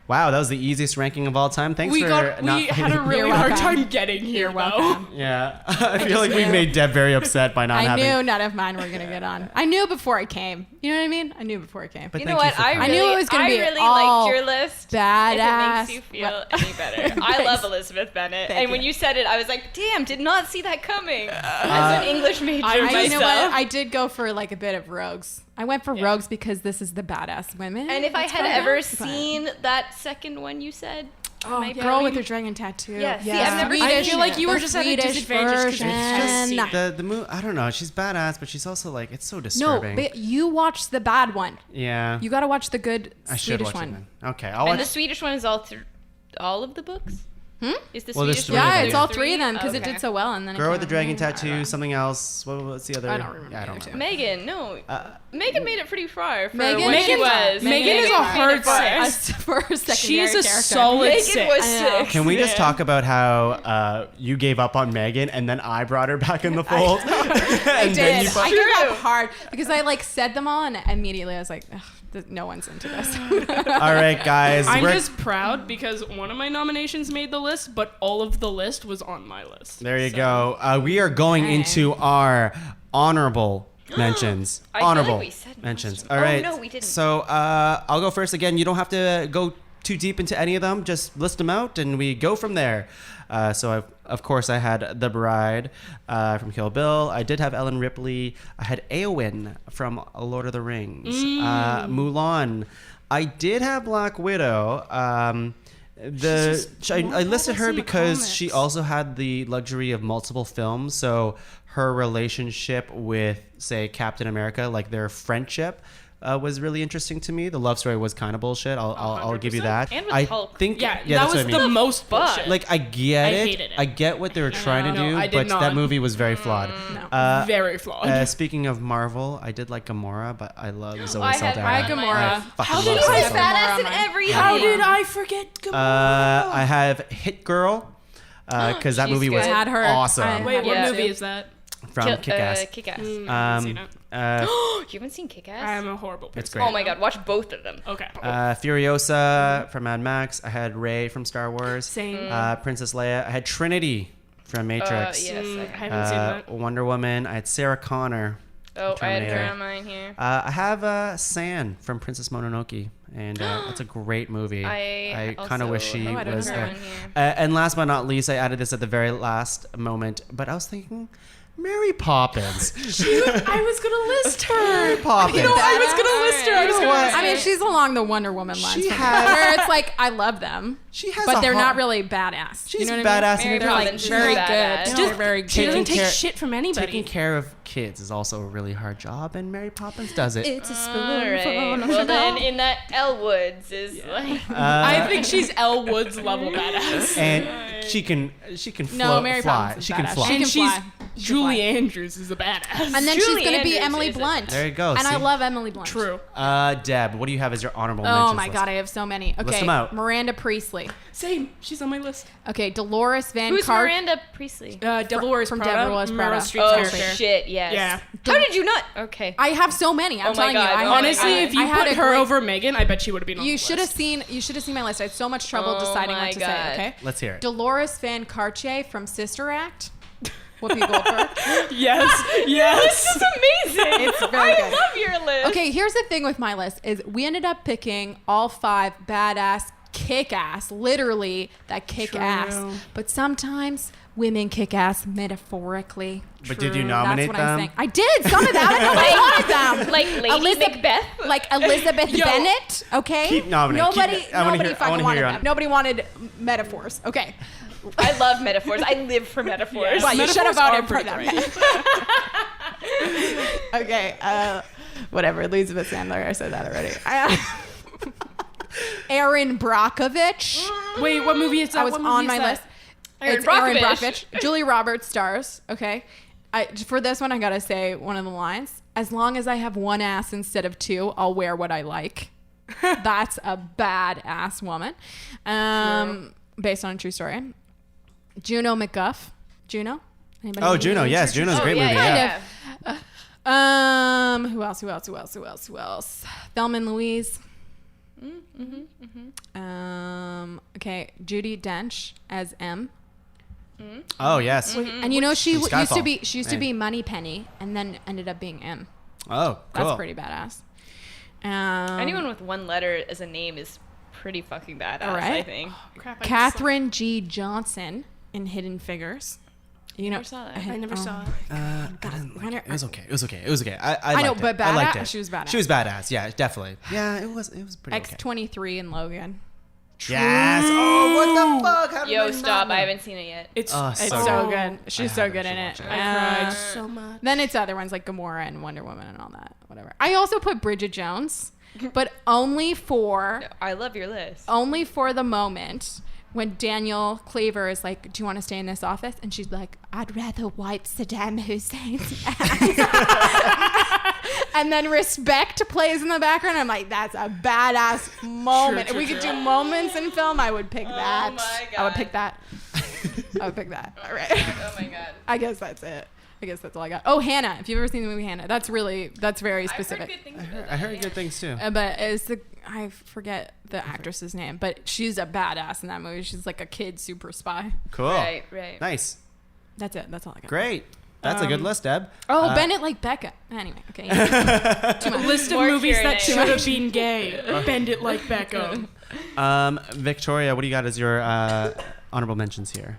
F: Wow, that was the easiest ranking of all time. Thanks
E: We
F: for
E: had a really
D: You're
E: hard
D: welcome.
E: time getting here,
D: You're
E: though.
D: welcome.
F: Yeah, I feel
D: just
F: like we
D: knew.
F: made Deb very upset by not
D: I
F: having.
D: knew none of mine were gonna get on. I knew before I came. You know what I mean? I knew before I came.
F: But
C: You know
F: thank
C: what?
F: for
C: I
F: coming.
C: really,
D: knew it was gonna be
C: really
D: all
C: liked your list.
D: badass.
C: If it makes you feel any better. I love Elizabeth Bennett.
D: Thank
C: And when
D: you.
C: you said it, I was like, damn, did not see that coming. As an English major
E: I
D: I,
C: myself.
D: you know what? I did go for like a bit of rogues. I went for rogues because this is the badass women.
C: And if I
D: That's
C: had
D: what
C: ever
D: but-
C: seen that second one you said,
D: Oh,
C: My
D: girl with
C: brain-
D: her dragon tattoo.
C: Yeah, see, I've never
E: I
C: seen
E: feel like
C: it.
E: you were
D: The
E: just at a
D: Swedish
E: disadvantage because you've just seen
D: version.
E: it.
F: The I don't know. She's badass, but she's also like it's so
D: No,
F: disturbing.
D: but you watched the bad one.
F: yeah,
D: You got to watch the good
F: I should
D: Swedish
F: watch
D: one.
F: it then. Okay, I'll
C: And the
F: watch.
C: Swedish one is all of the books? Is the
F: Well, there's
C: Swedish
F: three
C: one?
F: of
D: Yeah,
F: them.
D: it's all three of them because it
C: Okay.
D: did so well. And then
F: Girl
D: it
F: with the
D: came out.
F: dragon tattoo. Something else. What's the other?
D: I don't remember
F: Yeah, I
D: the
F: don't
D: other
F: remember.
C: Megan, no. Megan made it pretty far for
D: Megan-
C: what she
D: Megan's
C: was.
E: Megan is a
C: made it
E: hard
C: far.
E: six.
D: For a secondary
E: She's a
D: character.
E: solid
C: Megan
E: six.
C: was
D: I know.
C: 6.
F: Can we just talk about how you gave up on Megan and then I brought her back in the fold?
D: I
F: and then
D: did.
F: you
D: I
C: True.
D: gave up hard because I like said them all and immediately I was like, ugh, no one's into this.
F: All right, guys.
E: I'm
F: we're-
E: just proud because one of my nominations made the list, but all of the list was on my list.
F: There you
E: So-
F: go. We are going
D: Okay.
F: into our honorable mentions.
C: I feel like
F: Honorable
C: we said most
F: mentions.
C: of them.
F: All right.
C: Oh, no, we didn't.
F: So I'll go first again. You don't have to go too deep into any of them. Just list them out, and we go from there. Of course, I had The Bride from Kill Bill. I did have Ellen Ripley. I had Éowyn from Lord of the Rings. Mulan. I did have Black Widow. I listed her
E: in the
F: because she
E: comics.
F: also had the luxury of multiple films. So her relationship with, say, Captain America, like their friendship, was really interesting to me. The love story was kind of bullshit. I'll give you
E: 100%.
F: that.
C: And with
F: I
C: Hulk.
F: think
E: Yeah,
F: that's
E: that
F: what
E: was
F: I mean.
E: the most bullshit.
C: fuck?
F: Like I get
E: I
F: it.
E: hated it.
F: I get what they were trying to
E: No,
F: do,
E: I did
F: but that
E: not.
F: movie was very flawed.
D: No.
E: Very flawed.
F: Speaking of Marvel, I did like Gamora, but I love Zoe
C: I had
F: Saldana.
D: I had Gamora.
F: fucking
E: How
F: love
E: did
F: Zoe
E: I
C: She's
F: Saldana.
C: badass in
D: Gamora.
C: everything.
E: How did I forget Gamora?
F: I have Hit Girl because that
C: She's
F: movie was
C: good.
D: Had her.
F: awesome.
D: I-
E: Wait, what
C: Yeah.
E: movie is that?
F: From Kick-Ass.
C: Kick-Ass.
E: Seen it.
C: You haven't seen Kick-Ass?
E: I'm a horrible person.
F: It's great.
C: Oh my god, watch both of them.
E: Okay.
F: Furiosa from Mad Max. I had Rey from Star Wars.
E: Same.
F: Princess Leia. I had Trinity from Matrix.
C: Yes,
E: I
C: I
E: haven't seen that.
F: Wonder Woman. I had Sarah Connor.
C: Oh, I had her
F: Terminator.
C: on mine here.
F: I have San from Princess Mononoke, and it's a great movie.
C: I
F: kind of wish
C: also-
F: she
D: Oh, I don't
F: was
D: know
F: there.
C: her on here.
F: And last but not least, I added this at the very last moment, but I was thinking, Mary Poppins.
E: I was gonna list her.
F: Mary Poppins.
E: I was gonna list her. I was
F: You know
E: gonna
F: what?
D: I mean, she's along the Wonder Woman lines.
F: She
D: for me,
F: has-
D: where it's like I love them,
F: She has
D: but
F: a
D: they're
F: heart.
D: not really badass.
F: She's
D: you know what I
F: badass
D: mean?
F: in
C: Mary
F: her
D: They're like
C: Poppins is
D: very
C: badass.
D: good.
F: No,
D: They're very
E: She
D: good.
E: doesn't
F: Taking
E: take
F: care-
E: shit from anybody.
F: Taking care of kids is also a really hard job, and Mary Poppins does it.
D: It's a
C: Alright. Well then, in that Elle Woods is like.
E: I think she's Elle Woods level badass.
F: And she can
D: No, Mary
F: fly.
D: Poppins is
F: She can
D: badass.
F: fly.
D: She
E: And
D: can
E: she's
D: fly. She can
E: Julie
D: fly.
E: Andrews is a badass.
D: And then
C: Julie
D: she's gonna be
C: Andrews
D: Emily
C: is a-
D: Blunt.
F: There you go,
D: And I
F: see?
D: love Emily Blunt.
E: True.
F: Deb, what do you have as your honorable
D: Oh
F: mentions
D: my
F: list?
D: god, I have so many. Okay,
F: them out.
D: Miranda Priestley.
E: Same. She's on my list.
D: Okay, Dolores Van
C: Who's
D: Car-
C: Miranda Priestley?
E: Devil Wears
D: from
E: Prada.
D: Devil Wears Prada.
E: Meryl Streep's
C: Oh
E: character.
C: shit! Yes.
E: Yeah.
C: How did you not? Okay.
D: I have so many. I'm
C: Oh my
D: telling
C: God.
D: you. I
C: Oh
D: had-
C: my
E: Honestly,
C: God.
E: if you
D: I had
E: put
D: a
E: her
D: great-
E: over Megan, I bet she would have been on
D: You
E: the
D: should have
E: list.
D: seen. You should have seen my list. I had so much trouble
C: Oh
D: deciding
C: my
D: what to
C: God.
D: say. Okay.
F: Let's hear it.
D: Dolores Van Cartier from Sister Act. Whoopi Goldberg.
E: Yes. Yes.
C: This is amazing.
D: It's very
C: I
D: good.
C: love your list.
D: Okay, here's the thing with my list is we ended up picking all 5 badass kick ass, literally that kick ass.
E: True.
D: But sometimes women kick ass metaphorically.
F: But did you
D: True.
F: nominate
D: That's what I'm
F: them?
D: saying. I did. Some of them. I wanted them.
C: Like Lady
D: Elizabeth-
C: Macbeth.
D: Like Elizabeth
E: Yo.
D: Bennett. Okay.
F: Keep nominating.
D: Nobody.
F: Keep- I wanna
D: Nobody
F: hear- I
D: fucking
F: wanna
D: wanted
F: hear
D: them.
F: on-
D: Nobody wanted metaphors. Okay.
C: I love metaphors. I live for metaphors.
D: Well, you should have
E: Metaphors
D: voted
E: are
D: for
E: pretty
D: them. Okay. Whatever. Elizabeth Sandler. I said that already. Erin Brockovich.
E: Wait, what movie is that?
D: I was
E: What movie
D: on
E: is
D: my
E: that?
D: list.
C: Erin
D: It's Erin
C: Brockovich.
D: Brockovich. Julie Roberts stars. Okay. For this one, I gotta say one of the lines. As long as I have one ass instead of 2, I'll wear what I like. That's a badass woman. Based on a true story. Juno McGuff. Juno? Anybody
F: Oh,
D: know
F: Juno.
D: who
F: Yes, Juno's a great movie.
C: yeah.
F: Yeah.
D: Who else? Thelma and Louise. Okay, Judi Dench as M.
F: Oh yes.
D: And you know she
F: From
D: used to
F: Skyfall.
D: be
F: Hey.
D: be Moneypenny and then ended up being M.
F: Oh, cool.
D: That's pretty badass.
C: Anyone with one letter as a name is pretty fucking badass. I
D: Alright.
C: think.
E: Crap, I just
D: Catherine G. Johnson in Hidden Figures. You know,
C: Never saw that.
E: saw- I never saw it.
F: I didn't like it. It was okay. It was okay. It was okay. I
D: I know,
F: liked
D: but
F: it. I liked
D: badass?
F: it.
D: She was badass.
F: She was badass. Yeah, definitely. Yeah, it was pretty okay.
D: X23 in Logan.
F: Yes. Oh, what the fuck? How did I
C: Yo,
F: not
C: stop!
F: know?
C: I haven't seen it yet.
E: It's
D: It's
F: So
D: so
F: good.
D: good. She's so good in it.
F: watch it.
E: I cried so much.
D: Then it's other ones like Gamora and Wonder Woman and all that. Whatever. I also put Bridget Jones, but only for
C: I love your list.
D: the moment when Daniel Claver is like, "Do you want to stay in this office?" And she's like, "I'd rather wipe Saddam Hussein's ass." And then Respect plays in the background. I'm like, that's a badass moment. If we could do moments in film, I would pick that.
C: my
D: I would
C: God.
D: pick that. I would pick that. All right.
C: Oh my god.
D: I guess that's it. I guess that's all I got. Oh, Hannah. If you've ever seen the movie Hannah, that's very specific.
C: I've heard good things about
F: I heard
C: that,
F: good things too.
D: But I forget the actress's name, but she's a badass in that movie. She's like a kid super spy.
F: Cool.
C: Right, right.
F: Nice.
D: That's it. That's all I got.
F: Great. That's a good list, Deb.
D: Oh, Bennett like Becca. Anyway, okay. Too much.
E: List of
C: More
E: movies that
C: Q&A.
E: should have been gay. Bend it like Beckham.
F: Victoria, what do you got as your honorable mentions here?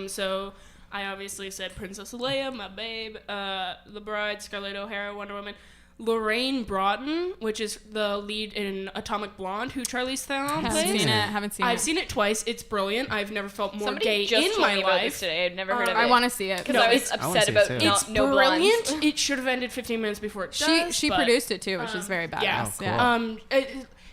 E: So I obviously said Princess Leia, my babe, The Bride, Scarlett O'Hara, Wonder Woman, Lorraine Broughton, which is the lead in Atomic Blonde, who Charlize Theron
D: Haven't
E: plays.
D: seen it. Haven't seen it.
E: I've seen it twice. It's brilliant. I've never felt more
C: Somebody
E: gay
C: just
E: in
C: told
E: my
C: me about this
E: life.
C: today. I've never heard of it.
D: I want to see it.
C: because
E: No,
C: I was
E: it's-
F: I wanna
C: upset
F: see it
C: about
F: too.
C: not,
E: It's
C: no
E: brilliant.
C: blondes.
E: It should have ended 15 minutes before it does.
D: She
E: but,
D: produced it too, which is very badass.
E: yeah.
F: Oh, cool.
D: Yeah.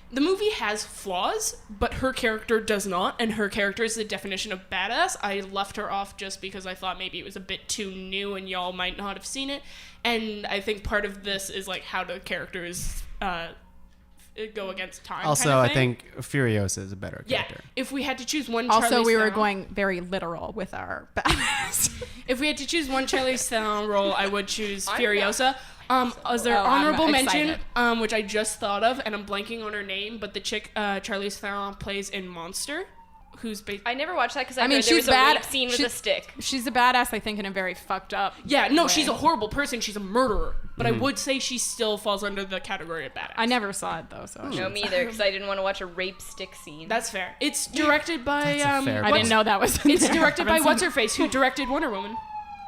E: The movie has flaws, but her character does not, and her character is the definition of badass. I left her off just because I thought maybe it was a bit too new and y'all might not have seen it. And I think part of this is like how the characters go against time.
F: Also,
E: kind of
F: I
E: thing.
F: think Furiosa is a better
E: Yeah,
F: character.
E: if we had to choose one,
D: Also,
E: Charlize
D: we were
E: Theron-
D: going very literal with our badass.
E: If we had to choose one Charlize Theron role, I would choose
C: I'm
E: Furiosa. As their
D: Oh, I'm
E: honorable mention,
D: excited.
E: which I just thought of, and I'm blanking on her name, but the chick Charlize Theron plays in Monster, who's based.
C: I never watched that because I,
D: I mean,
C: heard there
D: she's
C: was a
D: bad.
C: rape scene with
D: She-
C: a stick.
D: She's a badass, I think, in a very fucked up.
E: Yeah, no,
D: way.
E: she's a horrible person. She's a murderer, but I would say she still falls under the category of badass.
D: I never saw it though, so
C: No, me either, because I didn't want to watch a rape stick scene.
E: That's fair. It's directed by
F: fair
D: I didn't know that was. in
E: It's
D: there.
E: directed by
D: Haven't
E: what's
D: seen
E: her face, who directed Wonder Woman.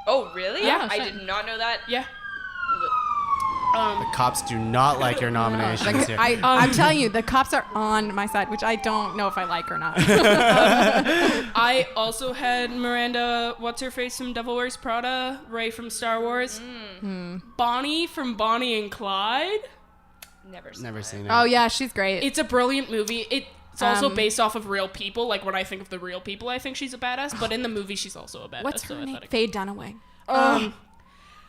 C: Oh, really?
E: Yeah,
C: I
D: shit.
C: did not know that.
E: Yeah.
F: The cops do not like your nominations here.
D: I'm telling you, the cops are on my side, which I don't know if I like or not.
E: I also had Miranda, what's her face from Devil Wears Prada, Rey from Star Wars, Bonnie from Bonnie and Clyde.
C: Never seen
F: Never
C: it.
F: seen it.
D: Oh yeah, she's great.
E: It's a brilliant movie. It's also
D: Um,
E: based off of real people. Like when I think of the real people, I think she's a badass. But in the movie, she's also a badass.
D: What's
E: so
D: her
E: I
D: name?
E: thought it-
D: Faye Dunaway.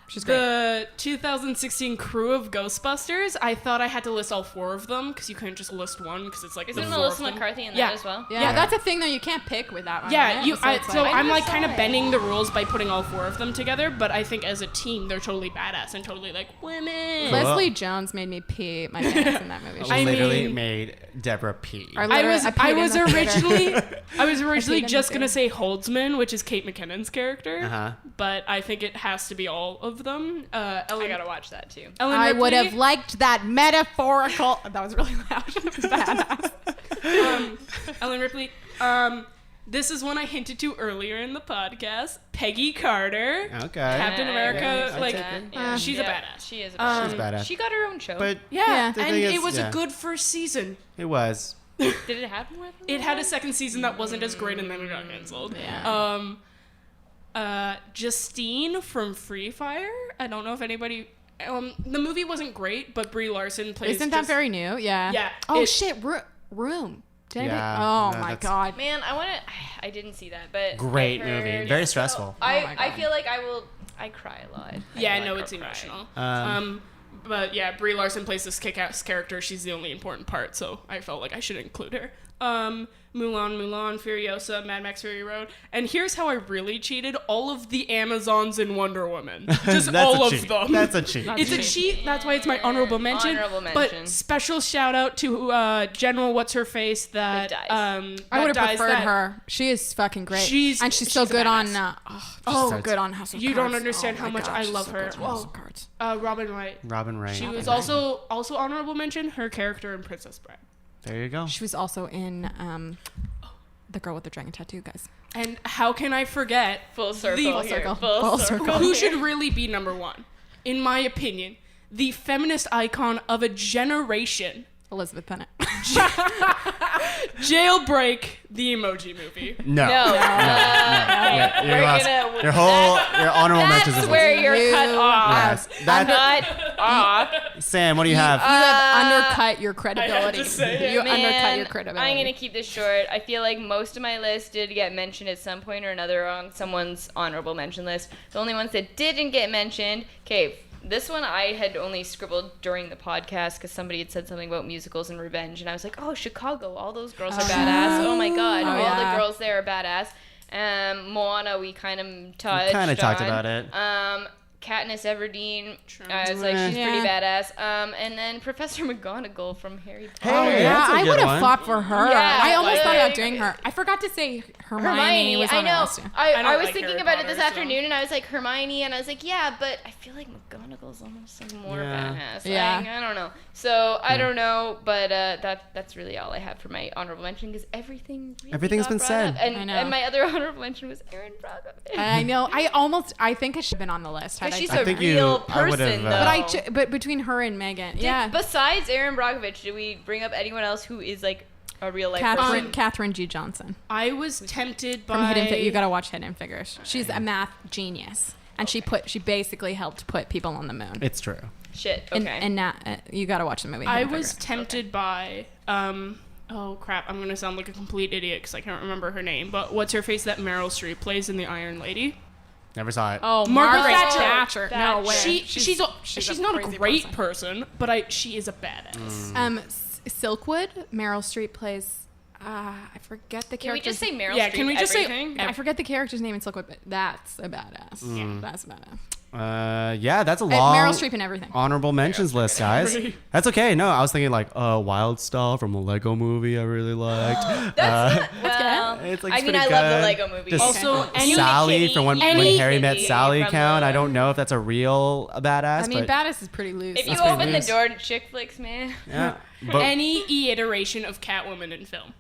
D: She's great.
E: The 2016 crew of Ghostbusters. I thought I had to list all four of them because you couldn't just list one because it's like
C: Isn't
E: the
C: Melissa
E: four of them.
C: McCarthy in that
E: Yeah.
C: as well?
D: Yeah, that's a thing though. You can't pick with that one.
E: Yeah,
D: right?
E: you.
D: So it's
E: So
D: like-
E: I'm like
C: saw
E: kind of
C: it.
E: bending the rules by putting all four of them together. But I think as a team, they're totally badass and totally like women.
D: Leslie Jones made me pee my pants in that movie.
E: I
F: literally
E: mean-
F: made Deborah pee.
D: Or
E: I
D: literally-
E: was
D: peed in the theater.
E: originally
D: in the
E: just gonna
D: theater.
E: say Holtzman, which is Kate McKinnon's character,
F: Uh-huh.
E: but I think it has to be all of them. Ellen,
C: I gotta watch that too.
E: Ellen
D: I would
E: Ripley,
D: have liked that metaphorical. That was really loud. Badass.
E: Ellen Ripley. This is one I hinted to earlier in the podcast. Peggy Carter,
F: Okay.
E: Captain
C: I
E: America.
F: agree.
E: like
C: Yeah,
E: she's a badass.
C: She is a badass.
F: She's badass.
C: She got her own show.
F: But
E: Yeah,
F: the
E: and
F: thing is-
E: it was
F: yeah.
E: a good first season.
F: it was.
C: Did it happen with her?
E: It had a second season that wasn't as great, and then it got canceled.
D: Yeah.
E: Justine from Free Fire. I don't know if anybody. The movie wasn't great, but Brie Larson plays.
D: Isn't that very new? Yeah.
E: Yeah,
D: Oh
E: it-
D: shit, Room. Did
F: Yeah,
D: anybody? Oh
F: no,
D: my
F: that's-
D: god.
C: Man, I want to. I didn't see that, but
F: Great
C: I heard-
F: movie. Very stressful.
C: I,
D: Oh my
C: I
D: God.
C: feel like I cry a lot.
E: Yeah,
C: I
E: no,
C: like
E: it's
C: her cry.
E: emotional.
F: Um,
E: But yeah, Brie Larson plays this kick-ass character. She's the only important part, so I felt like I should include her. Mulan, Furiosa, Mad Max Fury Road. And here's how I really cheated. All of the Amazons in Wonder Woman. Just
F: That's
E: all
F: a
E: of
F: cheat.
E: them.
F: That's a cheat.
E: It's a cheat. That's why it's my honorable mention.
C: Honorable mention.
E: But special shout out to General What's-Her-Face that
C: dies.
D: I would have
E: dies,
D: preferred
E: that-
D: her. She is fucking great.
E: She's-
D: and she's so
E: she's a
D: good on.
E: badass.
D: Oh,
F: so
D: good on House of
E: You
D: Cards.
E: don't understand
D: Oh
E: how
D: my
E: much
D: God,
E: I
D: she's
E: love
D: so
E: her.
D: good on House of Cards.
E: Robin Wright.
F: Robin Wright.
E: She was also honorable mention. Her character in Princess Bride.
F: There you go.
D: She was also in The Girl with the Dragon Tattoo, guys.
E: And how can I forget
C: Full circle.
E: The-
C: here.
D: circle.
C: Full
D: Full
C: circle.
D: circle.
E: who should really be number one? In my opinion, the feminist icon of a generation.
D: Elizabeth Bennet.
E: Jailbreak, the Emoji Movie.
F: No.
C: No.
F: You're lost. Your honorable mentions.
C: That's where you're cut off.
F: Yes.
C: Cut off.
F: Sam, what do you have?
D: You have undercut your credibility.
E: to say it.
D: You undercut
C: Man,
D: your credibility.
C: I'm gonna keep this short. I feel like most of my list did get mentioned at some point or another on someone's honorable mention list. The only ones that didn't get mentioned, okay, this one I had only scribbled during the podcast because somebody had said something about musicals and revenge, and I was like, oh, Chicago, all those girls are badass. Oh my god, all
D: yeah.
C: the girls there are badass. Moana, we kind of touched.
F: Kind of talked
C: on.
F: about it.
C: Katniss Everdeen, I was like, she's pretty badass. And then Professor McGonagall from Harry Potter.
D: Oh,
F: Hey,
D: yeah,
F: that's a
D: I
F: good
D: would have
F: one.
D: fought for her.
C: Yeah,
D: I almost thought about
C: like-
D: doing her. I forgot to say Hermione was
C: I
D: on the
C: know.
D: list. Too.
C: I
E: don't
C: was
E: like
C: thinking
E: Harry
C: about it
E: Potter,
C: this
E: so-
C: afternoon, and I was like Hermione, and I was like, yeah, but I feel like McGonagall's almost like more
F: Yeah.
C: badass.
D: Yeah.
C: Like, I don't know. So I don't know, but that's really all I have for my honorable mention because
F: Everything's been said.
C: And,
D: I know.
C: and my other honorable mention was Erin Brockovich.
D: I know. I think it should have been on the list. Had
C: Because
D: I
C: she's
D: thought
C: a
F: think
C: real
F: I would've,
C: person, though.
D: but between her and Megan, yeah,
C: Besides Erin Brockovich, did we bring up anyone else who is like a real life person?
D: Catherine G. Johnson
E: I was tempted
D: from
E: by...
D: You got to watch Hidden Figures. She's a math genius, and she basically helped put people on the moon.
F: It's true.
C: Shit. Okay.
D: And now you got to watch the movie.
E: I
D: Hidden
E: was
D: Figures.
E: tempted by... oh, crap. I'm going to sound like a complete idiot because I can't remember her name. But what's her face that Meryl Streep plays in The Iron Lady?
F: Never saw it.
D: Oh,
E: Margaret
D: Thatcher.
E: Thatcher.
D: No way.
E: She's not a
D: crazy
E: great person, but she is a badass.
D: Silkwood. Meryl Streep plays. I forget the character.
C: Can we just say Meryl
E: Yeah,
C: Streep
E: can we just say-
C: everything?
D: I forget the character's name in Silkwood, but that's a badass.
F: Mm.
D: That's a badass.
F: Yeah, that's a long
D: Meryl Streep and everything.
F: honorable mentions list, guys. That's okay. No, I was thinking like Wild Style from a Lego movie I really liked.
C: Well,
F: It's like
C: I mean,
F: pretty
C: I love the
F: good.
C: Lego movie.
F: Just
E: Also, any
F: Sally
C: Kitty,
F: from when
E: any
F: Harry Met
C: Kitty
F: Sally
C: from
F: count.
C: the-
F: I don't know if that's a real badass.
D: I mean,
F: but
D: badass is pretty loose.
C: If you
F: pretty
C: open
F: loose.
C: the door to chick flicks, man.
F: yeah, but
E: Any iteration of Catwoman in film.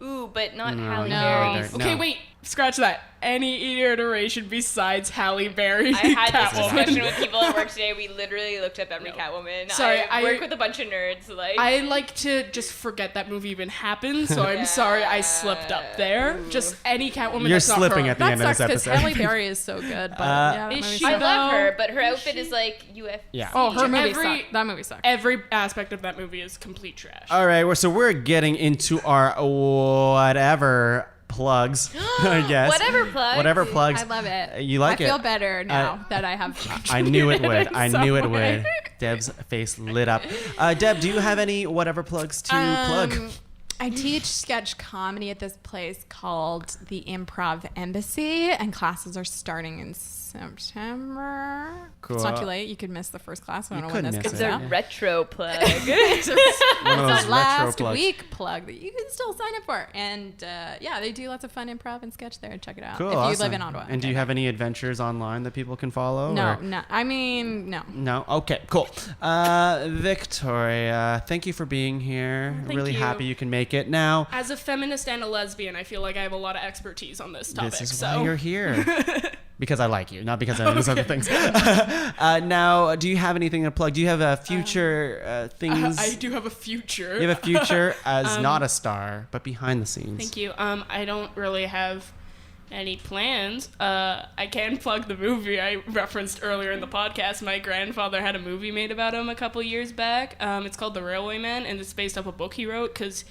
C: Ooh, but not Halle
D: No.
C: Berry.
F: No.
E: Okay, wait. Scratch that. Any iteration besides Halle Berry.
C: I had this
E: Catwoman.
C: discussion with people at work today. We literally looked up every Catwoman.
E: Sorry,
C: I work
E: I-
C: with a bunch of nerds. Like,
E: I like to just forget that movie even happened, so I'm sorry I slipped up there. Just any Catwoman
F: You're
E: that's not
F: slipping
E: her.
F: at the
D: that
F: end of
D: sucks
F: this
D: because
F: episode.
D: Halle Berry is so good. But yeah, that
E: is
D: movie
E: she
C: I
D: sucks.
C: love
E: though,
C: her, but her outfit is like UFC.
F: Yeah.
D: Oh, her movie
E: Every-
D: sucked. That movie sucked.
E: Every aspect of that movie is complete trash.
F: All right, so we're getting into our whatever plugs, I guess.
C: Whatever plugs.
F: Whatever plugs.
D: I love it.
F: You like
D: I feel
F: it?
D: better now that I have.
F: I knew it would. I knew it
D: some
F: would.
D: way.
F: Deb's face lit up. Deb, do you have any whatever plugs to plug?
D: I teach sketch comedy at this place called the Improv Embassy, and classes are starting in September.
F: Cool.
D: It's not too late. You could miss the first class. I don't
F: You
D: know when
F: could
D: this
F: miss
D: comes
F: it.
C: It's
D: out.
C: a retro plug.
F: One of those
D: It's
F: retro
D: a last
F: plugs.
D: week plug that you can still sign up for. And yeah, they do lots of fun improv and sketch there. Check it out.
F: Cool.
D: If you
F: awesome.
D: live in Ottawa.
F: And do you have any adventures online that people can follow?
D: No,
F: or-
D: no. I mean, no.
F: No. Okay. Cool. Victoria, thank you for being here.
E: Thank
F: Really
E: you.
F: happy you can make it. Now,
E: As a feminist and a lesbian, I feel like I have a lot of expertise on this topic.
F: this is
E: so
F: why you're here. Because I like you, not because of those other things. Now, do you have anything to plug? Do you have a future things?
E: I do have a future.
F: You have a future as not a star, but behind the scenes.
E: Thank you. I don't really have any plans. I can plug the movie I referenced earlier in the podcast. My grandfather had a movie made about him a couple years back. It's called The Railway Man, and it's based off a book he wrote because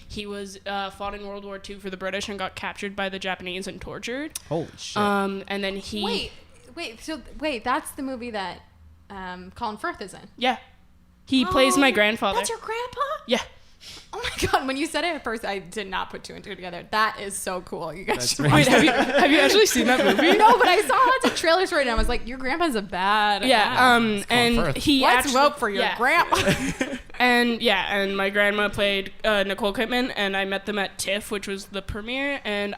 E: he was fought in World War II for the British and got captured by the Japanese and tortured.
F: Holy shit.
E: And then he
D: Wait, that's the movie that Colin Firth is in.
E: yeah, he plays my grandfather.
D: That's your grandpa?
E: Yeah.
D: Oh my god, when you said it at first, I did not put two and two together. That is so cool. You guys should
F: That's
D: watch
E: Wait,
D: that.
E: have you actually seen that movie?
D: No, but I saw lots of trailers for it and I was like, your grandpa's a bad
E: Yeah, and
F: Firth.
E: he
D: Let's
E: actually,
D: vote for your
E: yeah.
D: grandpa.
E: And my grandma played Nicole Kidman, and I met them at TIFF, which was the premiere, and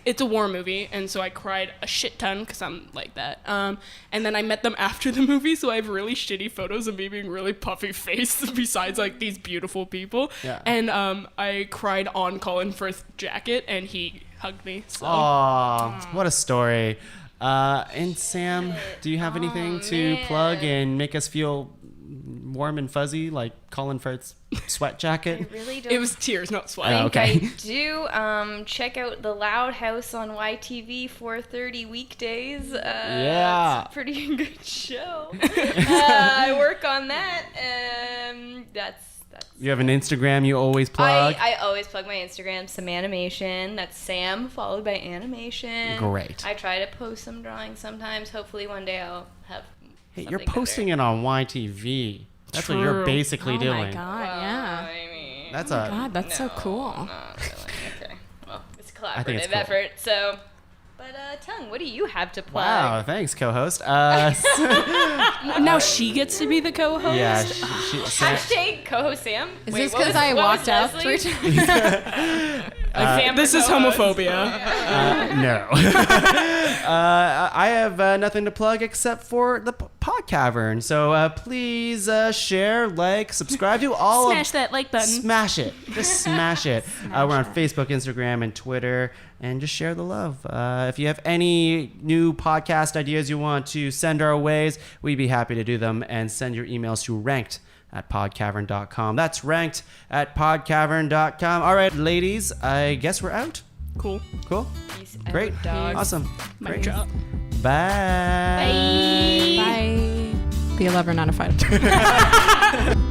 E: it's a war movie, and so I cried a shit ton, because I'm like that, and then I met them after the movie, so I have really shitty photos of me being really puffy faced, besides, like, these beautiful people,
F: Yeah.
E: and I cried on Colin Firth's jacket, and he hugged me, so...
F: Aw, what a story. And Sam, do you have anything to
C: man.
F: plug and make us feel warm and fuzzy like Colin Firth's sweat jacket?
C: I really don't.
E: It was tears, not sweat.
F: Oh, okay.
C: I do. Check out The Loud House on YTV 4:30 weekdays.
F: Yeah.
C: It's a pretty good show. I work on that. That's.
F: You have an Instagram you always plug?
C: I always plug my Instagram, Samanimation. That's Sam followed by animation.
F: Great.
C: I try to post some drawings sometimes. Hopefully one day I'll have.
F: Hey, you're posting it on YTV. That's what you're
E: True.
F: basically
D: Oh
F: doing.
D: my god, yeah.
C: I mean,
F: That's
D: God, that's so cool.
C: not really. Okay. Well, it's a
F: I think it's
C: collaborative
F: cool.
C: effort. So, but Tongue, what do you have to plug?
F: Wow, thanks, co-host.
E: Now she gets to be the co-host.
F: Yeah,
C: Hashtag co-host Sam.
D: Is
C: Wait,
D: this
C: what
D: because
C: was-
D: I
C: what
D: walked
C: was
D: out
C: Leslie's?
D: 3 times?
C: Sam
E: This
C: for
E: is
C: co-host.
E: homophobia.
F: no. I have nothing to plug except for the Pod Cavern. So please share, like, subscribe to all
E: Smash that like button.
F: Smash it. Just smash it. We're on Facebook, Instagram, and Twitter. And just share the love. If you have any new podcast ideas you want to send our ways, we'd be happy to do them. And send your emails to ranked@podcavern.com. That's ranked@podcavern.com. All right, ladies, I guess we're out.
E: Cool.
F: Cool.
C: Peace out,
F: Great.
C: dogs.
F: Awesome.
E: Mic
F: Great.
E: drop.
F: Bye.
D: Bye. Be a lover, not a fighter.